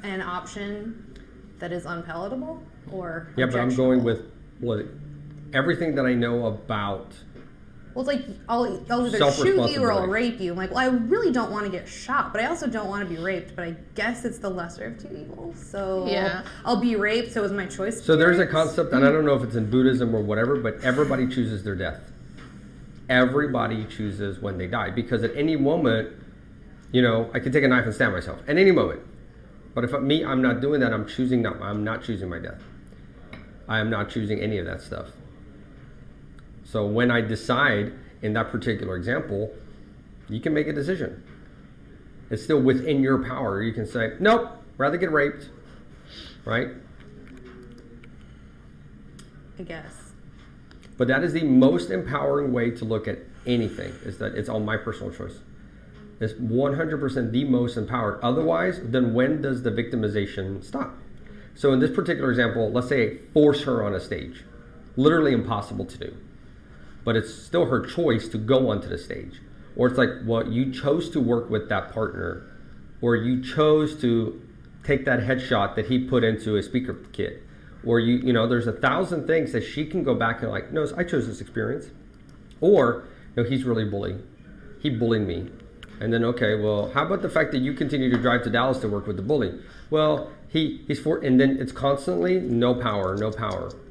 C: an option that is unpalatable or
A: Yeah, but I'm going
C: objectionable.
A: with everything that I know about.
C: Well, it's like I'll either shoot you or I'll
A: Self-responsibility.
C: rape you. I'm like, well, I really don't want to get shot, but I also don't want to be raped. But I guess it's the lesser of two evils. So
B: Yeah.
C: I'll be raped. So it was my choice. to
A: So
C: be
A: there's a
C: raped.
A: concept, and I don't know if it's in Buddhism or whatever, but everybody chooses their death. Everybody chooses when they die, because at any moment, you know, I could take a knife and stab myself at any moment. But if I'm not doing that. I'm not choosing my death. I am not choosing any of that stuff. So when I decide in that particular example, you can make a decision. It's still within your power. You can say, nope, rather get raped, right?
C: I guess.
A: But that is the most empowering way to look at anything, is that it's on my personal choice. It's 100% the most empowered. Otherwise, then when does the victimization stop? So in this particular example, let's say I force her on a stage. Literally impossible to do. But it's still her choice to go onto the stage. Or it's like, well, you chose to work with that partner, or you chose to take that headshot that he put into a speaker kit. Or you know, there's 1,000 things that she can go back and like, no, I chose this experience. Or, no, he's really bullying. He bullied me. And then, okay, well, how about the fact that you continue to drive to Dallas to work with the bully? Well, and then it's constantly no power.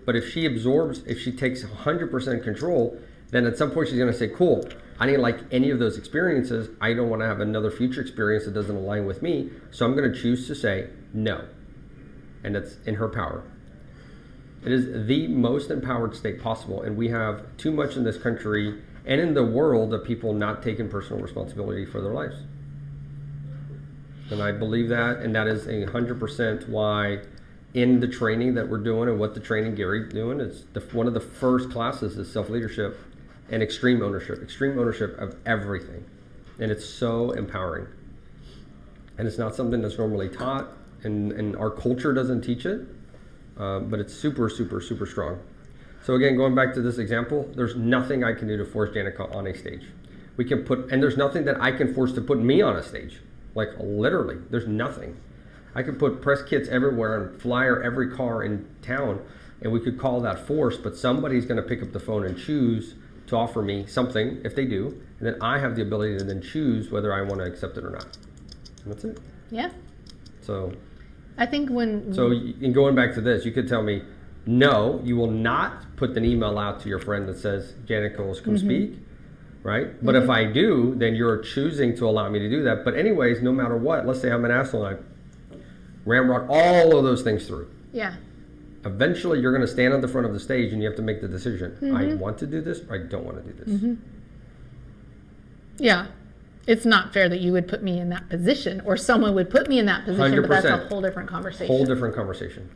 A: But if she takes 100% control, then at some point she's going to say, cool, I didn't like any of those experiences. I don't want to have another future experience that doesn't align with me. So I'm going to choose to say no. And that's in her power. It is the most empowered state possible. And we have too much in this country and in the world of people not taking personal responsibility for their lives. And I believe that, and that is 100% why in the training that we're doing and what the training Gary's doing, it's one of the first classes is self-leadership and extreme ownership of everything. And it's so empowering. And it's not something that's normally taught, and our culture doesn't teach it, but it's super, super, super strong. So again, going back to this example, there's nothing I can do to force Danica on a stage. And there's nothing that I can force to put me on a stage. Like literally, there's nothing. I could put press kits everywhere and flyer every car in town, and we could call that force, but somebody's gonna pick up the phone and choose to offer me something, if they do, and then I have the ability to then choose whether I wanna accept it or not. And that's it.
B: Yeah.
A: So
B: I think
A: in going back to this, you could tell me, no, you will not put an email out to your friend that says, Janet Coles, come speak, right? But if I do, then you're choosing to allow me to do that. But anyways, no matter what, let's say I'm an asshole and I ramrod all of those things through.
B: Yeah.
A: Eventually, you're going to stand on the front of the stage and you have to make the decision. I want to do this or I don't want to do this.
B: Yeah. It's not fair that you would put me in that position, or someone would put me in that position, but that's a
A: 100%.
B: whole different conversation.
A: Whole different conversation.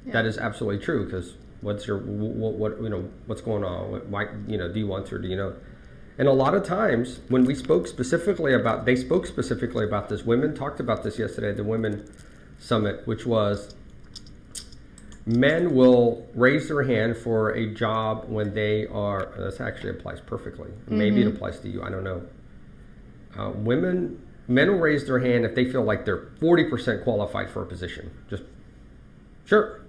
B: Yeah.
A: That is absolutely true, because what's going on? Why, do you want to, or do you know? And a lot of times when they spoke specifically about this, women talked about this yesterday at the Women Summit, which was, men will raise their hand for a job when they are, this actually applies perfectly. Maybe it applies to you, I don't know. Men will raise their hand if they feel like they're 40% qualified for a position. Just, sure.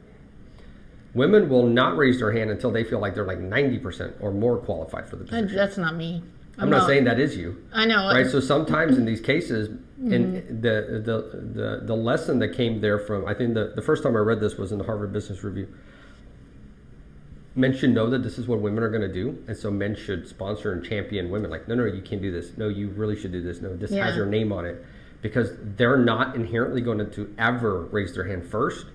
A: Women will not raise their hand until they feel like they're like 90% or more qualified for the position.
B: That's not me.
A: I'm not saying that is you.
B: I know.
A: Right, so sometimes in these cases, and the lesson that came there from, I think the first time I read this was in the Harvard Business Review. Men should know that this is what women are going to do, and so men should sponsor and champion women. Like, no, you can't do this. No, you really should do this. No, this has your name on it, because they're not inherently going to ever raise their hand first,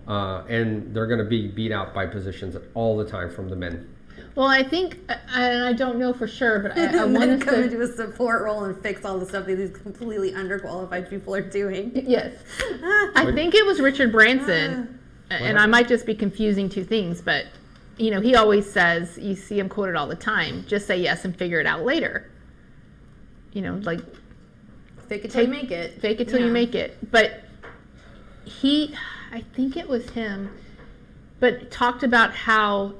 A: and they're going to be beat out by positions all the time from the men.
B: Well, I think, and I don't know for sure, but I
C: And
B: want
C: then
B: to
C: come
B: say,
C: into a support role and fix all the stuff that these completely underqualified people are doing.
B: yes, I think it was Richard Branson, and I might just be confusing two things, but you know, he always says, you see him quoted all the time, just say yes and figure it out later. You know, like
C: Fake it till you make it.
B: fake it till you make it. But I think it was him, but talked about how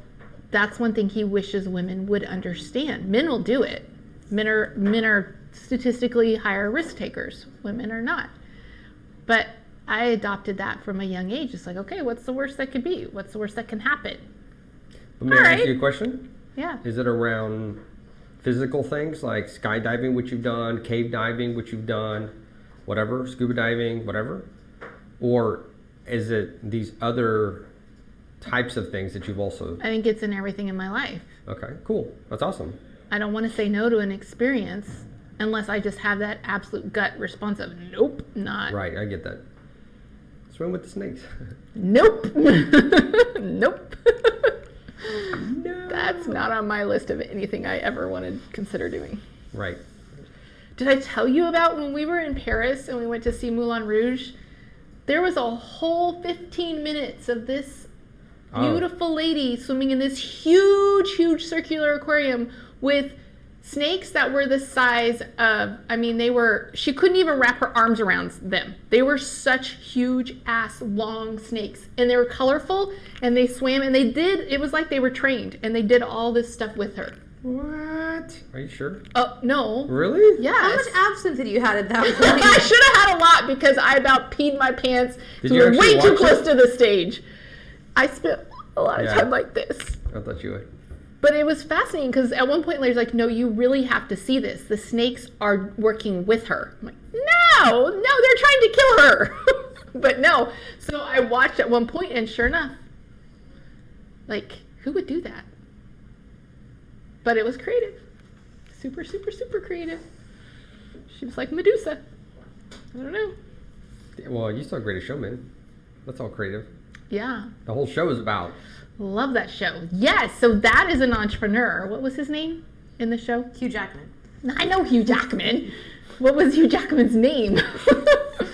B: that's one thing he wishes women would understand. Men will do it. Men are statistically higher risk takers. Women are not. But I adopted that from a young age. It's like, okay, what's the worst that could be? What's the worst that can happen?
A: But may I ask
B: Alright.
A: you a question?
B: Yeah.
A: Is it around physical things like skydiving, which you've done, cave diving, which you've done, whatever, scuba diving, whatever? Or is it these other types of things that you've also...
B: I think it's in everything in my life.
A: Okay, cool. That's awesome.
B: I don't want to say no to an experience unless I just have that absolute gut response of nope, not.
A: Right, I get that. Swim with the snakes.
B: Nope. Nope.
A: No.
B: That's not on my list of anything I ever want to consider doing.
A: Right.
B: Did I tell you about when we were in Paris and we went to see Moulin Rouge? There was a whole 15 minutes of this beautiful lady swimming in this huge circular aquarium with snakes that were the size of, she couldn't even wrap her arms around them. They were such huge ass long snakes, and they were colorful, and they swam, and it was like they were trained, and they did all this stuff with her.
A: What? Are you sure?
B: Oh, no.
A: Really?
B: Yes.
C: How much absinthe did you had at that
B: I
C: point?
B: should have had a lot because I about peed my pants.
A: Did
B: So
A: you
B: we were
A: actually
B: way too
A: watch
B: close
A: it?
B: to the stage. I spent a lot of
A: Yeah.
B: time like this.
A: I thought you would.
B: But it was fascinating because at one point Larry's like, no, you really have to see this. The snakes are working with her. I'm like, no, they're trying to kill her. But no. So I watched at one point and sure enough, like, who would do that? But it was creative. Super creative. She was like Medusa. I don't know.
A: Well, you saw Greatest Showman. That's all creative.
B: Yeah.
A: The whole show is about...
B: Love that show. Yes, so that is an entrepreneur. What was his name in the show?
C: Hugh Jackman.
B: I know Hugh Jackman. What was Hugh Jackman's name?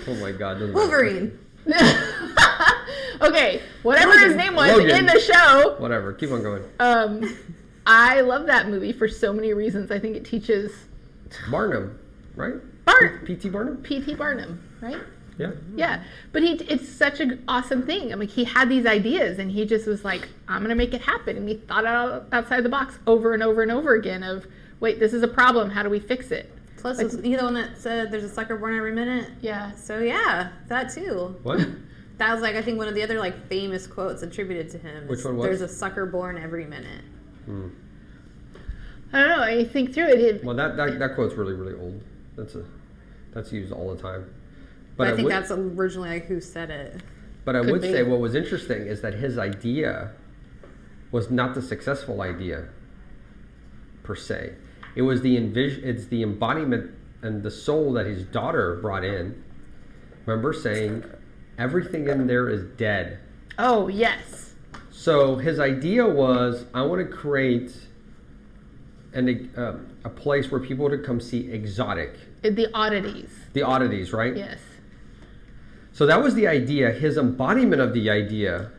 A: Oh my God. doesn't matter.
C: Wolverine.
B: Okay, whatever his name was
A: Logan.
B: in the show.
A: Whatever. Keep on going.
B: I love that movie for so many reasons. I think it teaches
A: Barnum, right? P.T. Barnum?
B: P.T. Barnum, right?
A: Yeah.
B: Yeah, but it's such an awesome thing. I mean, he had these ideas, and he just was like, "I'm gonna make it happen," and he thought outside the box over and over and over again. Of, wait, this is a problem. How do we fix it?
C: Plus, was he the one that said there's a sucker born every minute?
B: Yeah.
C: So yeah, that too.
A: What?
C: That was like, I think, one of the other like famous quotes attributed to him.
A: Which one was?
C: There's a sucker born every minute.
B: I don't know. I think through it.
A: Well, that quote's really, really old. That's used all the time.
C: But I think
A: would-
C: that's originally like who said it.
A: But I
B: Could
A: would
B: be.
A: say what was interesting is that his idea was not the successful idea per se. It was it's the embodiment and the soul that his daughter brought in. Remember saying everything in there is dead.
B: Oh yes.
A: So his idea was, I want to create a place where people would come see exotic,
B: The oddities.
A: the oddities, right?
B: Yes.
A: So that was the idea. His embodiment of the idea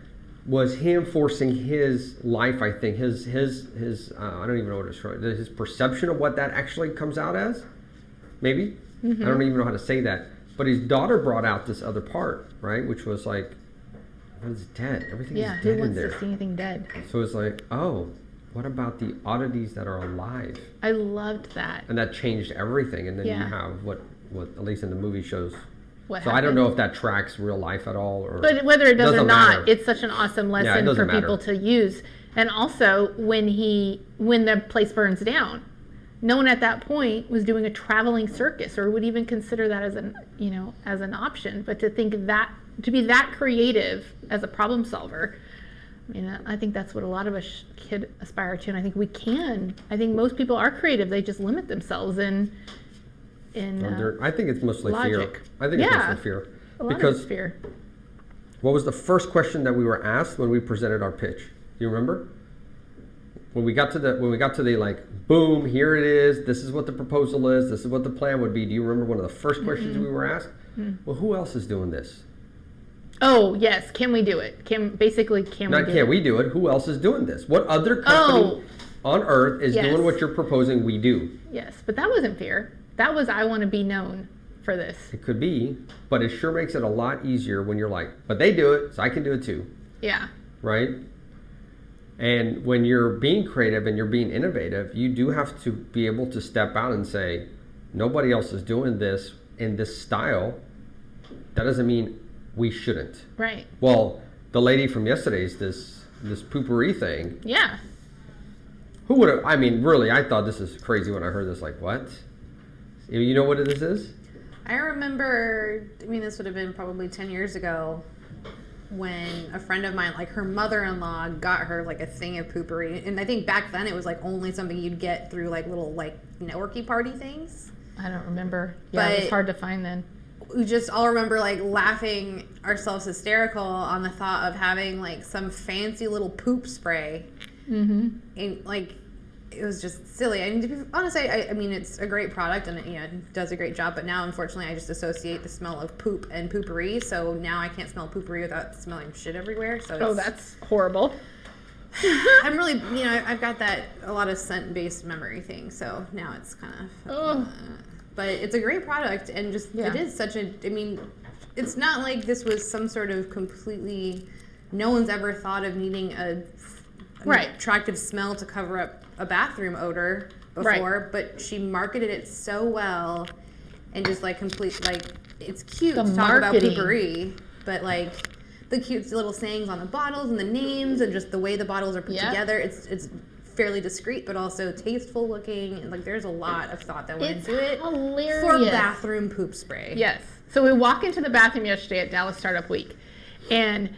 A: was him forcing his life, I think, his I don't even know what it's called, his perception of what that actually comes out as, maybe. I don't even know how to say that. But his daughter brought out this other part, right? Which was like, Everyone's dead. Everything
B: Yeah,
A: is
B: who
A: dead in
B: wants
A: there.
B: to see anything dead?
A: So it's like, oh, what about the oddities that are alive?
B: I loved that.
A: And that changed everything. And then
B: Yeah.
A: you have what at least in the movie shows.
B: What
A: So I don't
B: happened.
A: know if that tracks real life at all, or.
B: But whether it does or
A: Doesn't
B: not,
A: matter.
B: it's such an awesome
A: Yeah, it
B: lesson
A: doesn't
B: for people
A: matter.
B: to use. And also, when the place burns down, no one at that point was doing a traveling circus or would even consider that as an option. But to be that creative as a problem solver, I mean, I think that's what a lot of us could aspire to, and I think we can. I think most people are creative; they just limit themselves in.
A: I think it's mostly fear.
B: logic.
A: I think it's
B: Yeah.
A: mostly fear.
B: A lot of
A: Because
B: it's fear.
A: what was the first question that we were asked when we presented our pitch? Do you remember? When we got to the like, boom, here it is. This is what the proposal is. This is what the plan would be. Do you remember one of the first questions we were asked? Well, who else is doing this?
B: Oh yes, can we do it? Can we do
A: Not can
B: it?
A: we do it? Who else is doing this? What other company on earth is
B: Yes.
A: doing what you're proposing we do?
B: Yes, but that wasn't fear. That was I want to be known for this.
A: It could be, but it sure makes it a lot easier when you're like, but they do it, so I can do it too,
B: Yeah.
A: right? And when you're being creative and you're being innovative, you do have to be able to step out and say, nobody else is doing this in this style. That doesn't mean we shouldn't.
B: Right.
A: Well, the lady from yesterday's this poopery thing.
B: Yeah.
A: Who would have? I mean, really, I thought this is crazy when I heard this. Like, what? You know what this is?
C: I remember, I mean, this would have been probably 10 years ago when a friend of mine, like her mother-in-law, got her like a thing of poopery. And I think back then it was like only something you'd get through like little like networky party things.
B: I don't remember. Yeah, it was
C: But-
B: hard to find then.
C: We just all remember like laughing ourselves hysterical on the thought of having like some fancy little poop spray.
B: Mm-hmm.
C: And like, it was just silly. I mean, to be honest, I mean, it's a great product and it does a great job. But now, unfortunately, I just associate the smell of poop and poopery. So now I can't smell poopery without smelling shit everywhere. So
B: Oh,
C: it's,
B: that's horrible.
C: I'm really, I've got a lot of scent-based memory thing. So now it's kind of,
B: Ugh.
C: but it's a great product and just
B: Yeah.
C: it is such a. I mean, it's not like this was some sort of completely. No one's ever thought of needing an
B: Right.
C: attractive smell to cover up a bathroom odor before, but she marketed it so well and just like it's cute
B: The
C: to talk
B: marketing.
C: about poopery, but like the cute little sayings on the bottles and the names and just the way the bottles are put
B: Yep.
C: together, it's fairly discreet but also tasteful looking, and like there's a lot of thought that went
B: It's
C: into it
B: hilarious.
C: for bathroom poop spray.
B: Yes. So we walk into the bathroom yesterday at Dallas Startup Week, and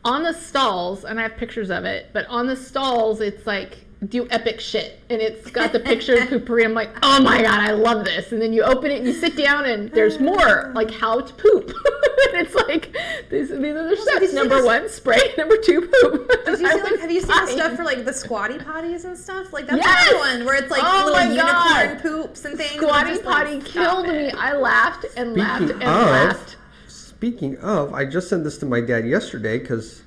B: on the stalls, and I have pictures of it, but on the stalls, it's like, do epic shit. And it's got the picture of poopery. I'm like, oh my God, I love this. And then you open it and you sit down and there's more, like how to poop. And it's like, these are the steps.
C: did you
B: Number
C: see-
B: one, spray. Number two, poop.
C: Did you
B: I
C: see, like,
B: was
C: have you seen the
B: dying.
C: stuff for like the squatty potties and stuff? Like that's
B: Yes!
C: another one where it's like
B: Oh
C: little
B: my God!
C: unicorn poops and things.
B: Squatty
C: It's just like,
B: potty
C: stop
B: killed
C: it.
B: me. I laughed and laughed and
A: Speaking
B: laughed.
A: Speaking of, I just sent this to my dad yesterday because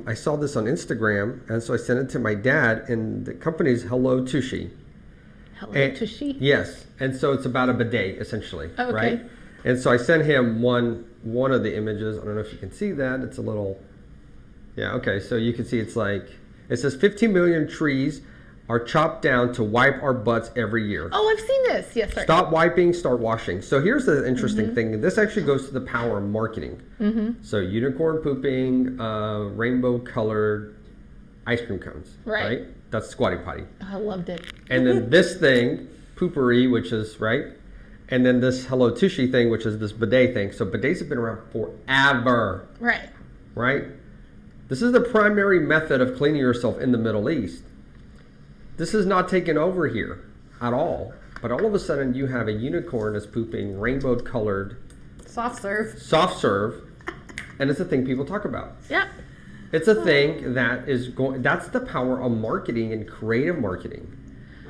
A: I saw this on Instagram, and so I sent it to my dad. And the company is Hello Tushy.
B: Hello,
A: And-
B: Tushy.
A: Yes, and so it's about a bidet essentially,
B: Oh, okay.
A: right? And so I sent him one of the images. I don't know if you can see that. It's a little, yeah, okay. So you can see it's like it says 15 million trees are chopped down to wipe our butts every year.
B: Oh, I've seen this. Yes, sorry.
A: Stop wiping, start washing. So here's the interesting
B: Mm-hmm.
A: thing. This actually goes to the power of marketing. So unicorn pooping, rainbow colored ice cream cones.
B: Right.
A: That's squatty potty.
B: I loved it.
A: And then this thing, poopery, which is right. And then this Hello Tushy thing, which is this bidet thing. So bidets have been around forever,
B: Right.
A: right? This is the primary method of cleaning yourself in the Middle East. This is not taken over here at all. But all of a sudden, you have a unicorn that's pooping rainbow-colored
C: Soft serve.
A: soft serve, and it's a thing people talk about.
B: Yep.
A: It's a thing that is going. That's the power of marketing and creative marketing.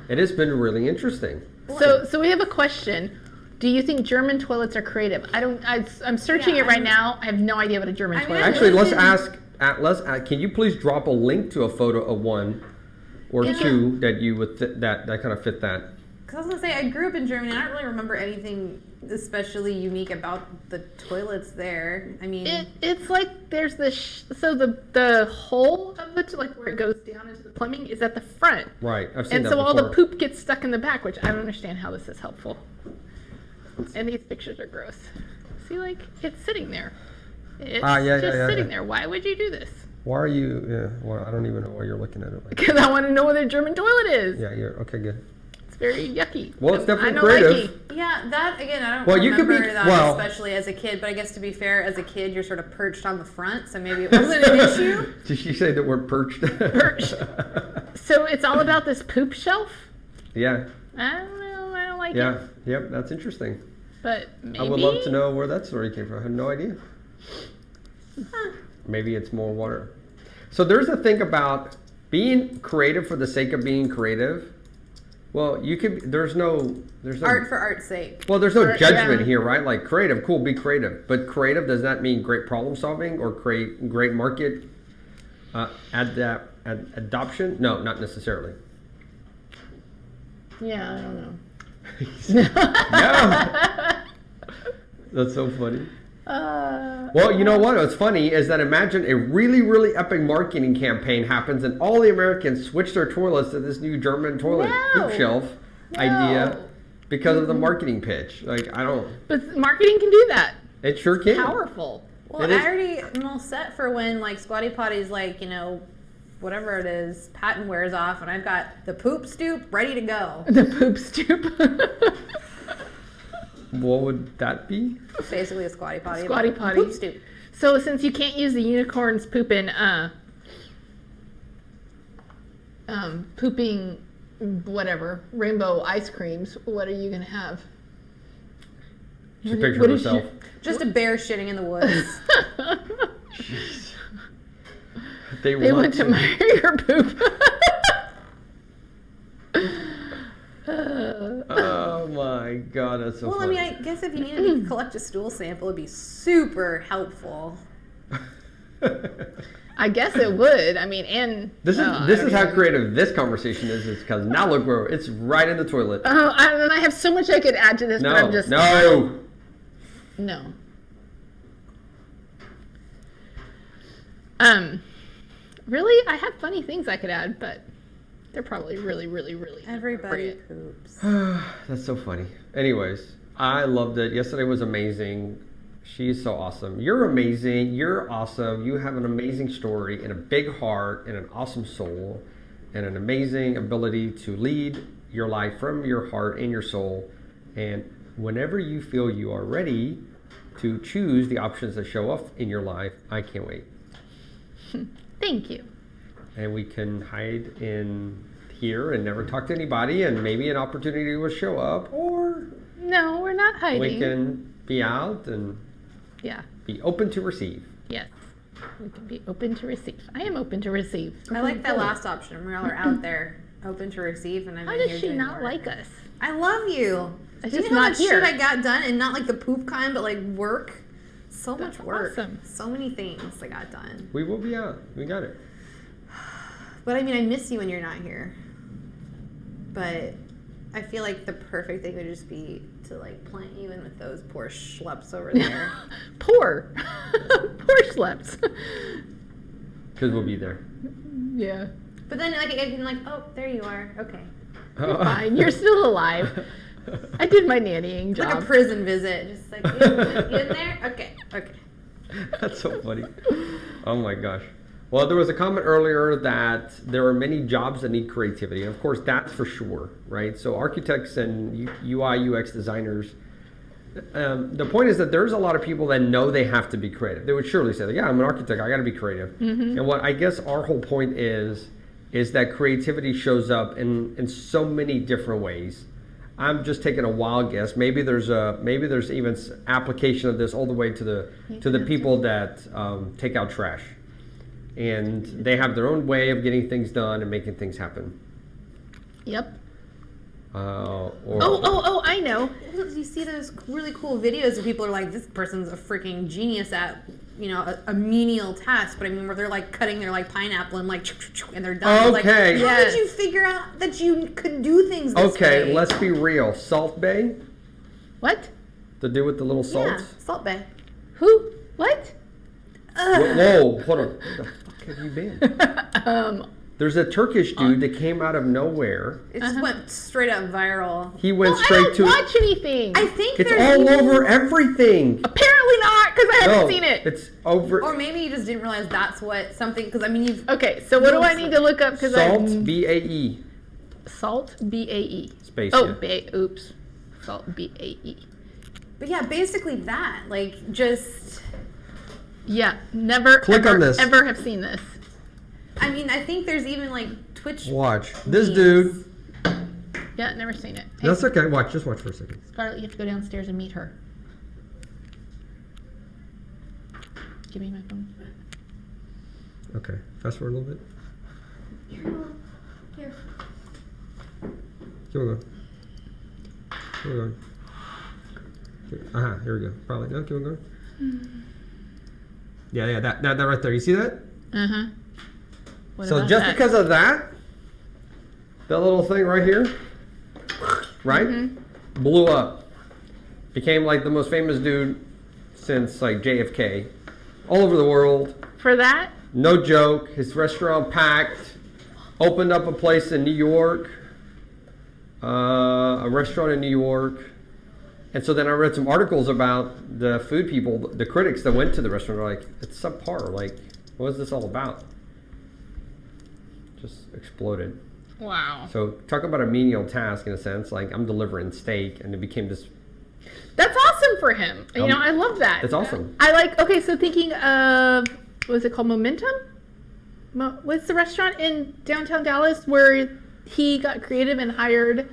A: It has been really interesting.
B: So we have a question. Do you think German toilets are creative? I'm searching
C: Yeah,
B: it right now. I have no idea what a German
C: I mean,
B: toilet
A: Actually,
B: is.
A: let's ask. Can you please drop a link to a photo of one or
C: Yeah.
A: two that you would that kind of fit that?
C: Because I was gonna say, I grew up in Germany. I don't really remember anything especially unique about the toilets there. I mean,
B: It's like there's this. So the hole of the like where it goes down into the plumbing is at the front,
A: Right. I've seen
B: and
A: that
B: so
A: before.
B: all the poop gets stuck in the back, which I don't understand how this is helpful. And these pictures are gross. See, like it's sitting there. It's just sitting there. Why would you do this?
A: Why are you? Yeah. Well, I don't even know why you're looking at it. Like,
B: Because I want to know what a German toilet is.
A: yeah. You're okay. Good.
B: It's very yucky.
A: Well, it's definitely
B: I don't
A: creative.
B: like it.
C: yeah, that again, I don't
A: Well, you could
C: remember
A: be-
C: that
A: well-
C: especially as a kid. But I guess to be fair, as a kid, you're sort of perched on the front, so maybe it wasn't an issue.
A: Did she say that we're perched?
B: Perched. So it's all about this poop shelf.
A: Yeah.
B: I don't know. I don't like
A: Yeah.
B: it.
A: Yep. That's interesting.
B: But maybe.
A: I would love to know where that story came from. I had no idea. Maybe it's more water. So there's a thing about being creative for the sake of being creative. Well, you could. There's no.
C: Art for art's sake.
A: Well, there's no
B: Art,
A: judgment
B: yeah.
A: here, right? Like creative, cool, be creative. But creative does not mean great problem solving or create great market adoption. No, not necessarily.
B: Yeah, I don't know.
A: Yeah. That's so funny. Well, you know what? What's funny is that imagine a really, really epic marketing campaign happens and all the Americans switch their toilets to this new German toilet
B: No.
A: poop shelf idea because of the marketing pitch. Like, I don't.
B: But marketing can do that.
A: It sure can.
B: Powerful.
C: Well,
A: It
C: I
A: is-
C: already am all set for when like Squatty Potty's like, you know, whatever it is, patent wears off, and I've got the poop stoop ready to go.
B: The poop stoop.
A: What would that be?
C: Basically a Squatty Potty.
B: Squatty
C: but
B: Potty.
C: Poop stoop.
B: So since you can't use the unicorns pooping pooping whatever rainbow ice creams, what are you gonna have?
A: She
B: What
A: pictured
B: is
A: herself.
C: Just a bear shitting in the woods.
A: They
B: They
A: want
B: went to admire your poop.
A: Oh my god, that's so
C: Well, I
A: funny.
C: mean, I guess if you needed to collect a stool sample, it'd be super helpful.
B: I guess it would. I mean, and
A: This is
B: I
A: this
B: don't
A: is how
B: even-
A: creative this conversation is because now look where it's right in the toilet.
B: Oh, and I have so much I could add to this, but
A: No,
B: I'm just
A: no.
B: no. Really, I have funny things I could add, but they're probably really, really, really
C: Everybody
B: inappropriate.
C: poops.
A: That's so funny. Anyways, I loved it. Yesterday was amazing. She's so awesome. You're amazing. You're awesome. You have an amazing story and a big heart and an awesome soul and an amazing ability to lead your life from your heart and your soul. And whenever you feel you are ready to choose the options that show up in your life, I can't wait.
B: Thank you.
A: And we can hide in here and never talk to anybody, and maybe an opportunity will show up, or
B: No, we're not hiding.
A: we can be out and
B: Yeah.
A: be open to receive.
B: Yes. We can be open to receive. I am open to receive.
C: I like that last option. We all are out there, open to receive, and I'm
B: How
C: in
B: does
C: here
B: she
C: doing
B: not
C: work.
B: like us?
C: I love you.
B: It's
C: Do you
B: just
C: know how
B: not
C: much
B: here.
C: shit I got done, and not like the poop kind, but like work? So
B: That's
C: much work.
B: awesome.
C: So many things I got done.
A: We will be out. We got it.
C: But I mean, I miss you when you're not here. But I feel like the perfect thing would just be to like plant you in with those poor schleps over there.
B: Poor. Poor schleps.
A: Because we'll be there.
B: Yeah.
C: But then like I can like, oh, there you are. Okay.
B: You're fine. You're still alive. I did my nannying
C: It's
B: job.
C: like a prison visit. Just like you in there? Okay. Okay.
A: That's so funny. Oh my gosh. Well, there was a comment earlier that there are many jobs that need creativity. And of course, that's for sure, right? So architects and UI, UX designers, the point is that there's a lot of people that know they have to be creative. They would surely say, yeah, I'm an architect, I got to be creative. And what I guess our whole point is that creativity shows up in so many different ways. I'm just taking a wild guess. Maybe there's even application of this all the way to the people that take out trash, and they have their own way of getting things done and making things happen.
B: Yep.
A: Or,
B: I know.
C: You see those really cool videos where people are like, this person's a freaking genius at you know, a menial task, but I mean, where they're like cutting their like pineapple and like, and they're done. It's
A: Okay.
C: Like, how
B: Yes.
C: did you figure out that you could do things this
A: Okay,
C: way?
A: let's be real. Salt Bay,
B: What?
A: the dude with the little
C: Yeah,
A: salts.
C: Salt Bay.
B: Who? What?
A: Whoa, hold on. Where the fuck have you been? There's a Turkish dude that came out of nowhere.
C: It just went straight up viral.
A: He went
B: Well, I
A: straight
B: don't
A: to.
B: watch anything.
C: I think
A: It's
C: there's
A: all
C: even-
A: over everything.
B: Apparently not, because I haven't seen it.
A: It's over.
C: Or maybe you just didn't realize that's what something. Because I mean, you've
B: Okay, so what do I need to look up? Because
A: Salt, B-A-E.
B: Salt, B-A-E.
A: Space,
B: Oh,
A: yeah.
B: oops. Salt, B-A-E.
C: But yeah, basically that. Like, just.
B: Yeah, never,
A: Click
B: ever,
A: on this.
B: ever have seen this.
C: I mean, I think there's even like Twitch.
A: Watch. This
C: memes.
A: dude.
B: Yeah, never seen it. Hey,
A: That's okay. Watch. Just watch for a second.
B: Scarlett, you have to go downstairs and meet her. Give me my phone.
A: Okay. Fast forward a little bit.
C: Here.
A: Keep on going. Keep on going. Aha, here we go. Probably. No, keep on going. Yeah, that right there. You see that?
B: Uh-huh. What
A: So
B: about
A: just
B: that?
A: because of that little thing right here, right, blew up. Became like the most famous dude since like JFK, all over the world.
B: For that?
A: No joke. His restaurant packed. Opened up a place in New York, a restaurant in New York. And so then I read some articles about the food people, the critics that went to the restaurant were like, it's subpar. Like, what is this all about? Just exploded.
B: Wow.
A: So talk about a menial task in a sense. Like, I'm delivering steak, and it became this.
B: That's awesome for him. You know, I love that.
A: It's awesome.
B: I like, okay, so thinking of, what was it called, Momentum? What's the restaurant in downtown Dallas where he got creative and hired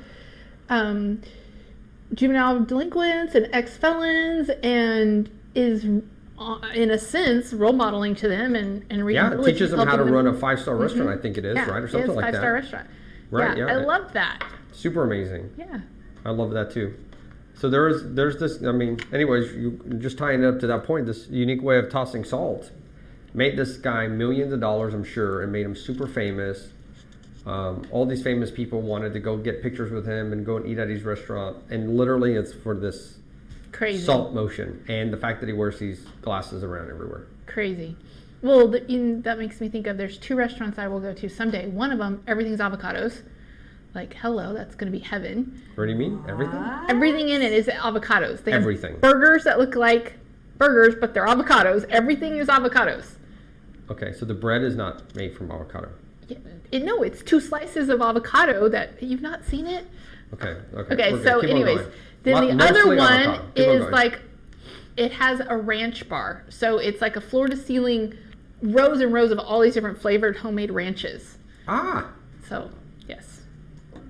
B: juvenile delinquents and ex-felons and is, in a sense, role modeling to them and
A: Yeah, it
B: rehabilitating,
A: teaches them how to
B: helping
A: run a 5-star restaurant, I think it is,
B: yeah,
A: right? Or
B: it is
A: something like that.
B: five-star restaurant.
A: Right, yeah.
B: I love that.
A: Super amazing.
B: Yeah.
A: I love that too. So there's this, I mean, anyways, you just tying it up to that point, this unique way of tossing salt made this guy millions of dollars, I'm sure, and made him super famous. All these famous people wanted to go get pictures with him and go and eat at his restaurant. And literally it's for this
B: Crazy.
A: salt motion and the fact that he wears these glasses around everywhere.
B: Crazy. Well, that makes me think of there's 2 restaurants I will go to someday. One of them, everything's avocados. Like, hello, that's going to be heaven.
A: What do you mean? Everything?
B: Everything in it is avocados. They have
A: Everything.
B: burgers that look like burgers, but they're avocados. Everything is avocados.
A: Okay, so the bread is not made from avocado.
B: No, it's 2 slices of avocado that you've not seen it.
A: Okay.
B: Okay,
A: we're good.
B: so
A: Keep on
B: anyways,
A: going.
B: then the other
A: Mostly
B: one
A: avocado. Keep on
B: is
A: going.
B: like, it has a ranch bar. So it's like a floor to ceiling, rows and rows of all these different flavored homemade ranches.
A: Ah,
B: So, yes.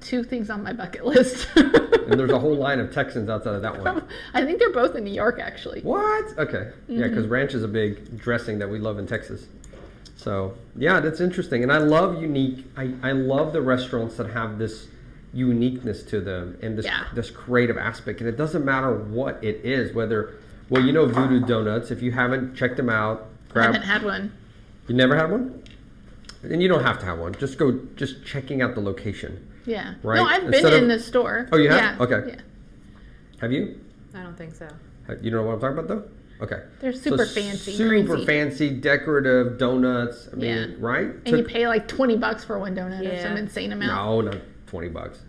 B: 2 things on my bucket list.
A: and there's a whole line of Texans outside of that one.
B: I think they're both in New York, actually.
A: What? Okay. Yeah, because ranch is a big dressing that we love in Texas. So, yeah, that's interesting. And I love I love the restaurants that have this uniqueness to them and this creative aspect. And it doesn't matter what it is, whether, well, you know Voodoo Donuts. If you haven't checked them out,
B: I haven't had one.
A: You never had one? And you don't have to have one. Just checking out the location.
B: Yeah.
A: Right?
B: No, I've been
A: Instead
B: in
A: of-
B: the store.
A: Oh, you have?
B: Yeah.
A: Okay.
B: Yeah.
A: Have you?
C: I don't think so.
A: You know what I'm talking about, though? Okay.
B: They're super fancy,
A: Super
B: crazy.
A: fancy, decorative donuts. I mean,
B: Yeah.
A: right?
B: And you pay like $20 for one donut or
C: Yeah.
B: some insane amount.
A: No, not $20.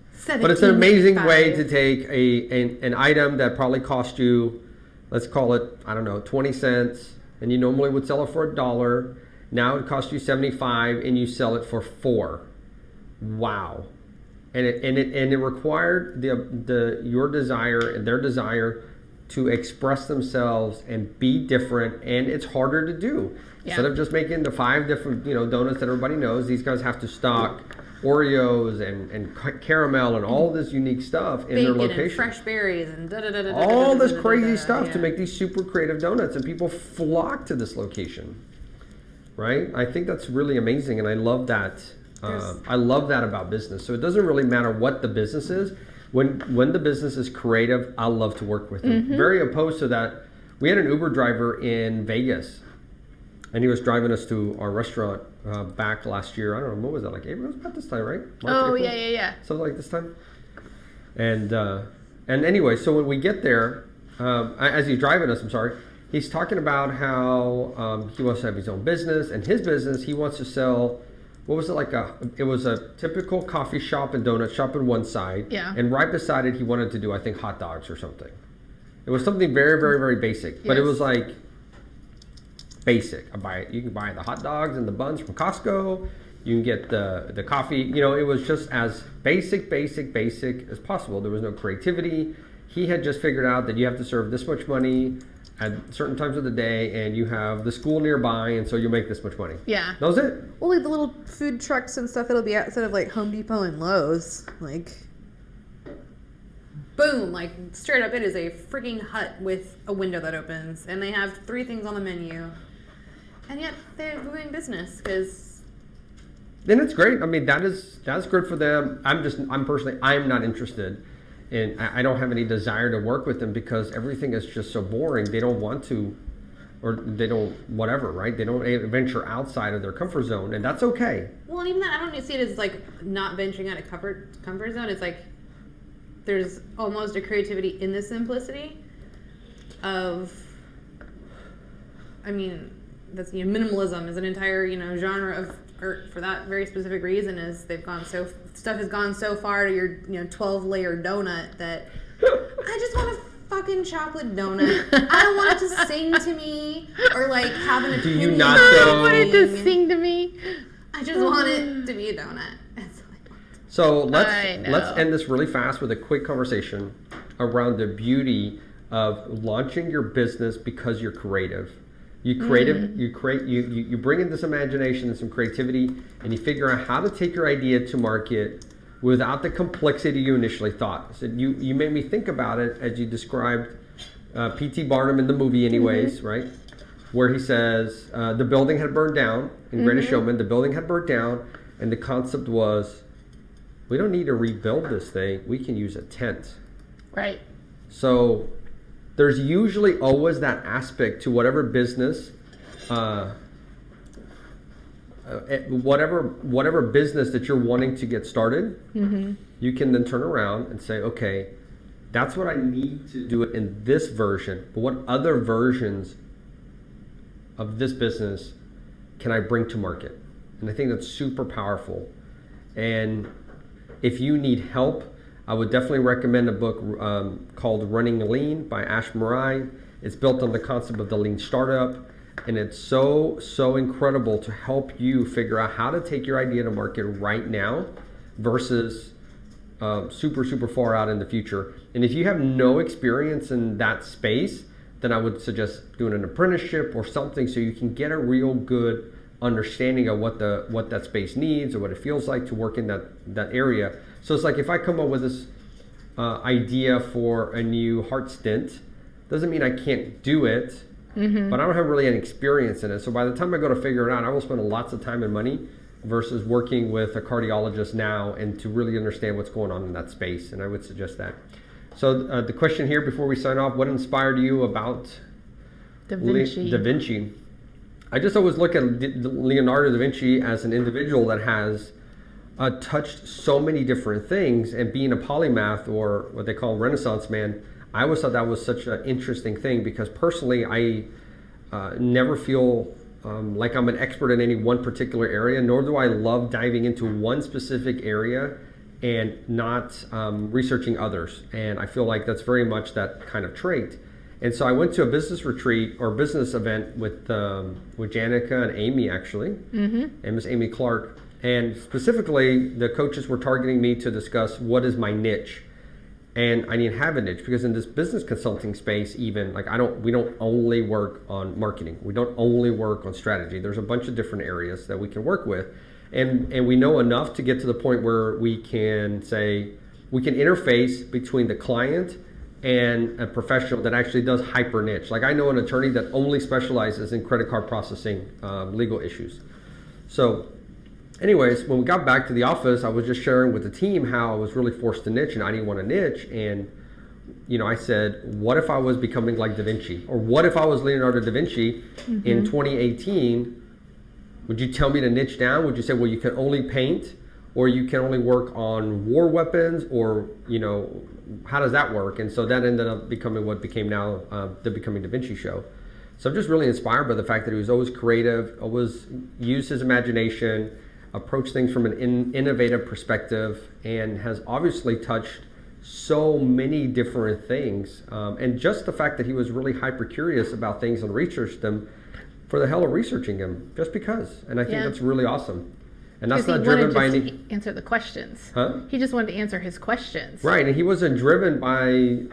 A: But it's an amazing way to take an item that probably cost you, let's call it, I don't know, 20 cents, and you normally would sell it for $1. Now it costs you 75, and you sell it for $4. Wow. And it required your desire and their desire to express themselves and be different, and it's harder to do.
B: Yeah.
A: Instead of just making the 5 different donuts that everybody knows, these guys have to stock Oreos and caramel and all this unique stuff in their
C: Bacon
A: location.
C: and fresh berries and da-da-da-da-da-da-da-da-da-da.
A: All this crazy stuff to make these super creative donuts, and people flock to this location. Right? I think that's really amazing, and I love that. I love that about business. So it doesn't really matter what the business is. When the business is creative, I love to work with them. Very opposed to that. We had an Uber driver in Vegas, and he was driving us to our restaurant back last year. I don't know, what was that, like April? It was about this time, right?
B: Oh,
A: April?
B: yeah.
A: Something like this time. And anyway, so when we get there, as he's driving us, he's talking about how he wants to have his own business, and his business, he wants to sell, what was it, it was a typical coffee shop and donut shop on one side.
B: Yeah.
A: And right beside it, he wanted to do, I think, hot dogs or something. It was something very, very, very basic. But it
B: Yes.
A: was like basic. You can buy the hot dogs and the buns from Costco. You can get the coffee. It was just as basic as possible. There was no creativity. He had just figured out that you have to serve this much money at certain times of the day, and you have the school nearby, and so you'll make this much money.
B: Yeah.
A: That was it.
C: Well, like the little food trucks and stuff, it'll be outside of like Home Depot and Lowe's. Like, boom, like straight up, it is a freaking hut with a window that opens, and they have 3 things on the menu, and yet they're doing business because.
A: Then it's great. I mean, that's good for them. I'm not interested. And I don't have any desire to work with them because everything is just so boring. They don't want to, or they don't, whatever, right? They don't venture outside of their comfort zone, and that's okay.
C: Well, and even that, I don't see it as like not venturing out of comfort zone. It's like there's almost a creativity in the simplicity of. I mean, that's minimalism is an entire genre of art for that very specific reason. Is stuff has gone so far to your 12-layer donut that I just want a fucking chocolate donut. I don't want it to sing to me or like have an opinion.
A: Do you not
B: I
A: though?
B: want it to sing to me.
C: I just want it to be a donut. That's all I want.
A: So
B: I know.
A: let's end this really fast with a quick conversation around the beauty of launching your business because you're creative. You bring in this imagination and some creativity, and you figure out how to take your idea to market without the complexity you initially thought. So you made me think about it as you described P.T. Barnum in the movie anyways, right? Where he says the building had burned down in Greatest Showman. The building had burned down, and the concept was, we don't need to rebuild this thing. We can use a tent.
B: Right.
A: So there's usually always that aspect to whatever business, whatever business that you're wanting to get started. You can then turn around and say, okay, that's what I need to do it in this version, but what other versions of this business can I bring to market? And I think that's super powerful. And if you need help, I would definitely recommend a book called Running Lean by Ash Marai. It's built on the concept of the lean startup, and it's so incredible to help you figure out how to take your idea to market right now versus super far out in the future. And if you have no experience in that space, then I would suggest doing an apprenticeship or something so you can get a real good understanding of what that space needs or what it feels like to work in that area. So it's like if I come up with this idea for a new heart stent, doesn't mean I can't do it, but I don't have really any experience in it. So by the time I go to figure it out, I will spend lots of time and money versus working with a cardiologist now and to really understand what's going on in that space. And I would suggest that. So the question here before we sign off, what inspired you about
B: Da Vinci.
A: I just always look at Leonardo da Vinci as an individual that has touched so many different things, and being a polymath, or what they call Renaissance man, I always thought that was such an interesting thing because personally I never feel like I'm an expert in any one particular area, nor do I love diving into one specific area and not researching others. And I feel like that's very much that kind of trait. And so I went to a business retreat or business event with Janica and Amy, actually, and Miss Amy Clark. And specifically, the coaches were targeting me to discuss what is my niche. And I didn't have a niche because in this business consulting space, even like we don't only work on marketing. We don't only work on strategy. There's a bunch of different areas that we can work with. And we know enough to get to the point where we can interface between the client and a professional that actually does hyper niche. Like I know an attorney that only specializes in credit card processing, legal issues. So anyways, when we got back to the office, I was just sharing with the team how I was really forced to niche and I didn't want to niche. And I said, what if I was becoming like Da Vinci? Or what if I was Leonardo da Vinci in 2018? Would you tell me to niche down? Would you say, well, you can only paint, or you can only work on war weapons, or, how does that work? And so that ended up becoming what became now the Becoming Da Vinci show. So I'm just really inspired by the fact that he was always creative, always used his imagination, approached things from an innovative perspective, and has obviously touched so many different things. And just the fact that he was really hyper curious about things and researched them for the hell of researching them, just because. And I think
B: Yeah.
A: that's really awesome. And that's
B: Because
A: not
B: he wanted
A: driven by
B: just
A: any...
B: to answer the questions.
A: Huh?
B: He just wanted to answer his questions.
A: Right, and he wasn't driven by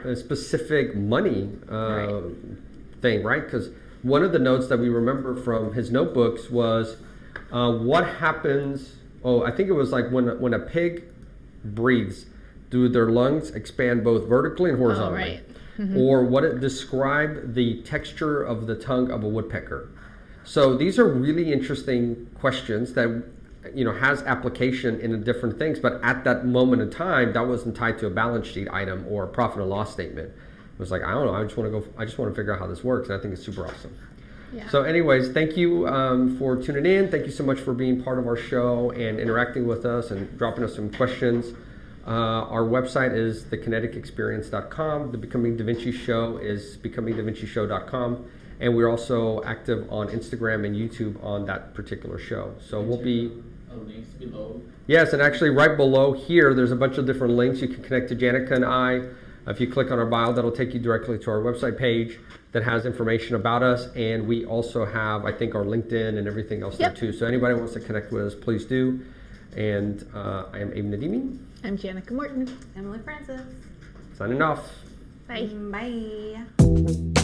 A: a specific money
B: Right.
A: thing, right? Because one of the notes that we remember from his notebooks was what happens. Oh, I think it was like when a pig breathes, do their lungs expand both vertically and horizontally?
B: Oh, right.
A: Or what it describe the texture of the tongue of a woodpecker. So these are really interesting questions that has application in different things, but at that moment in time, that wasn't tied to a balance sheet item or a profit and loss statement. It was like, I don't know, I just want to figure out how this works, and I think it's super awesome.
B: Yeah.
A: So anyways, thank you for tuning in. Thank you so much for being part of our show and interacting with us and dropping us some questions. Our website is thekineticexperience.com. The Becoming Da Vinci show is becomingdavincishow.com. And we're also active on Instagram and YouTube on that particular show. So we'll be...
D: Links below.
A: Yes, and actually right below here, there's a bunch of different links. You can connect to Janica and I. If you click on our bio, that'll take you directly to our website page that has information about us. And we also have, I think, our LinkedIn and everything else
B: Yep.
A: there too. So anybody who wants to connect with us, please do. And I am Abe Nadimi,
B: I'm Janica Morton.
C: Emily Francis.
A: signing off.
B: Bye.
C: Bye.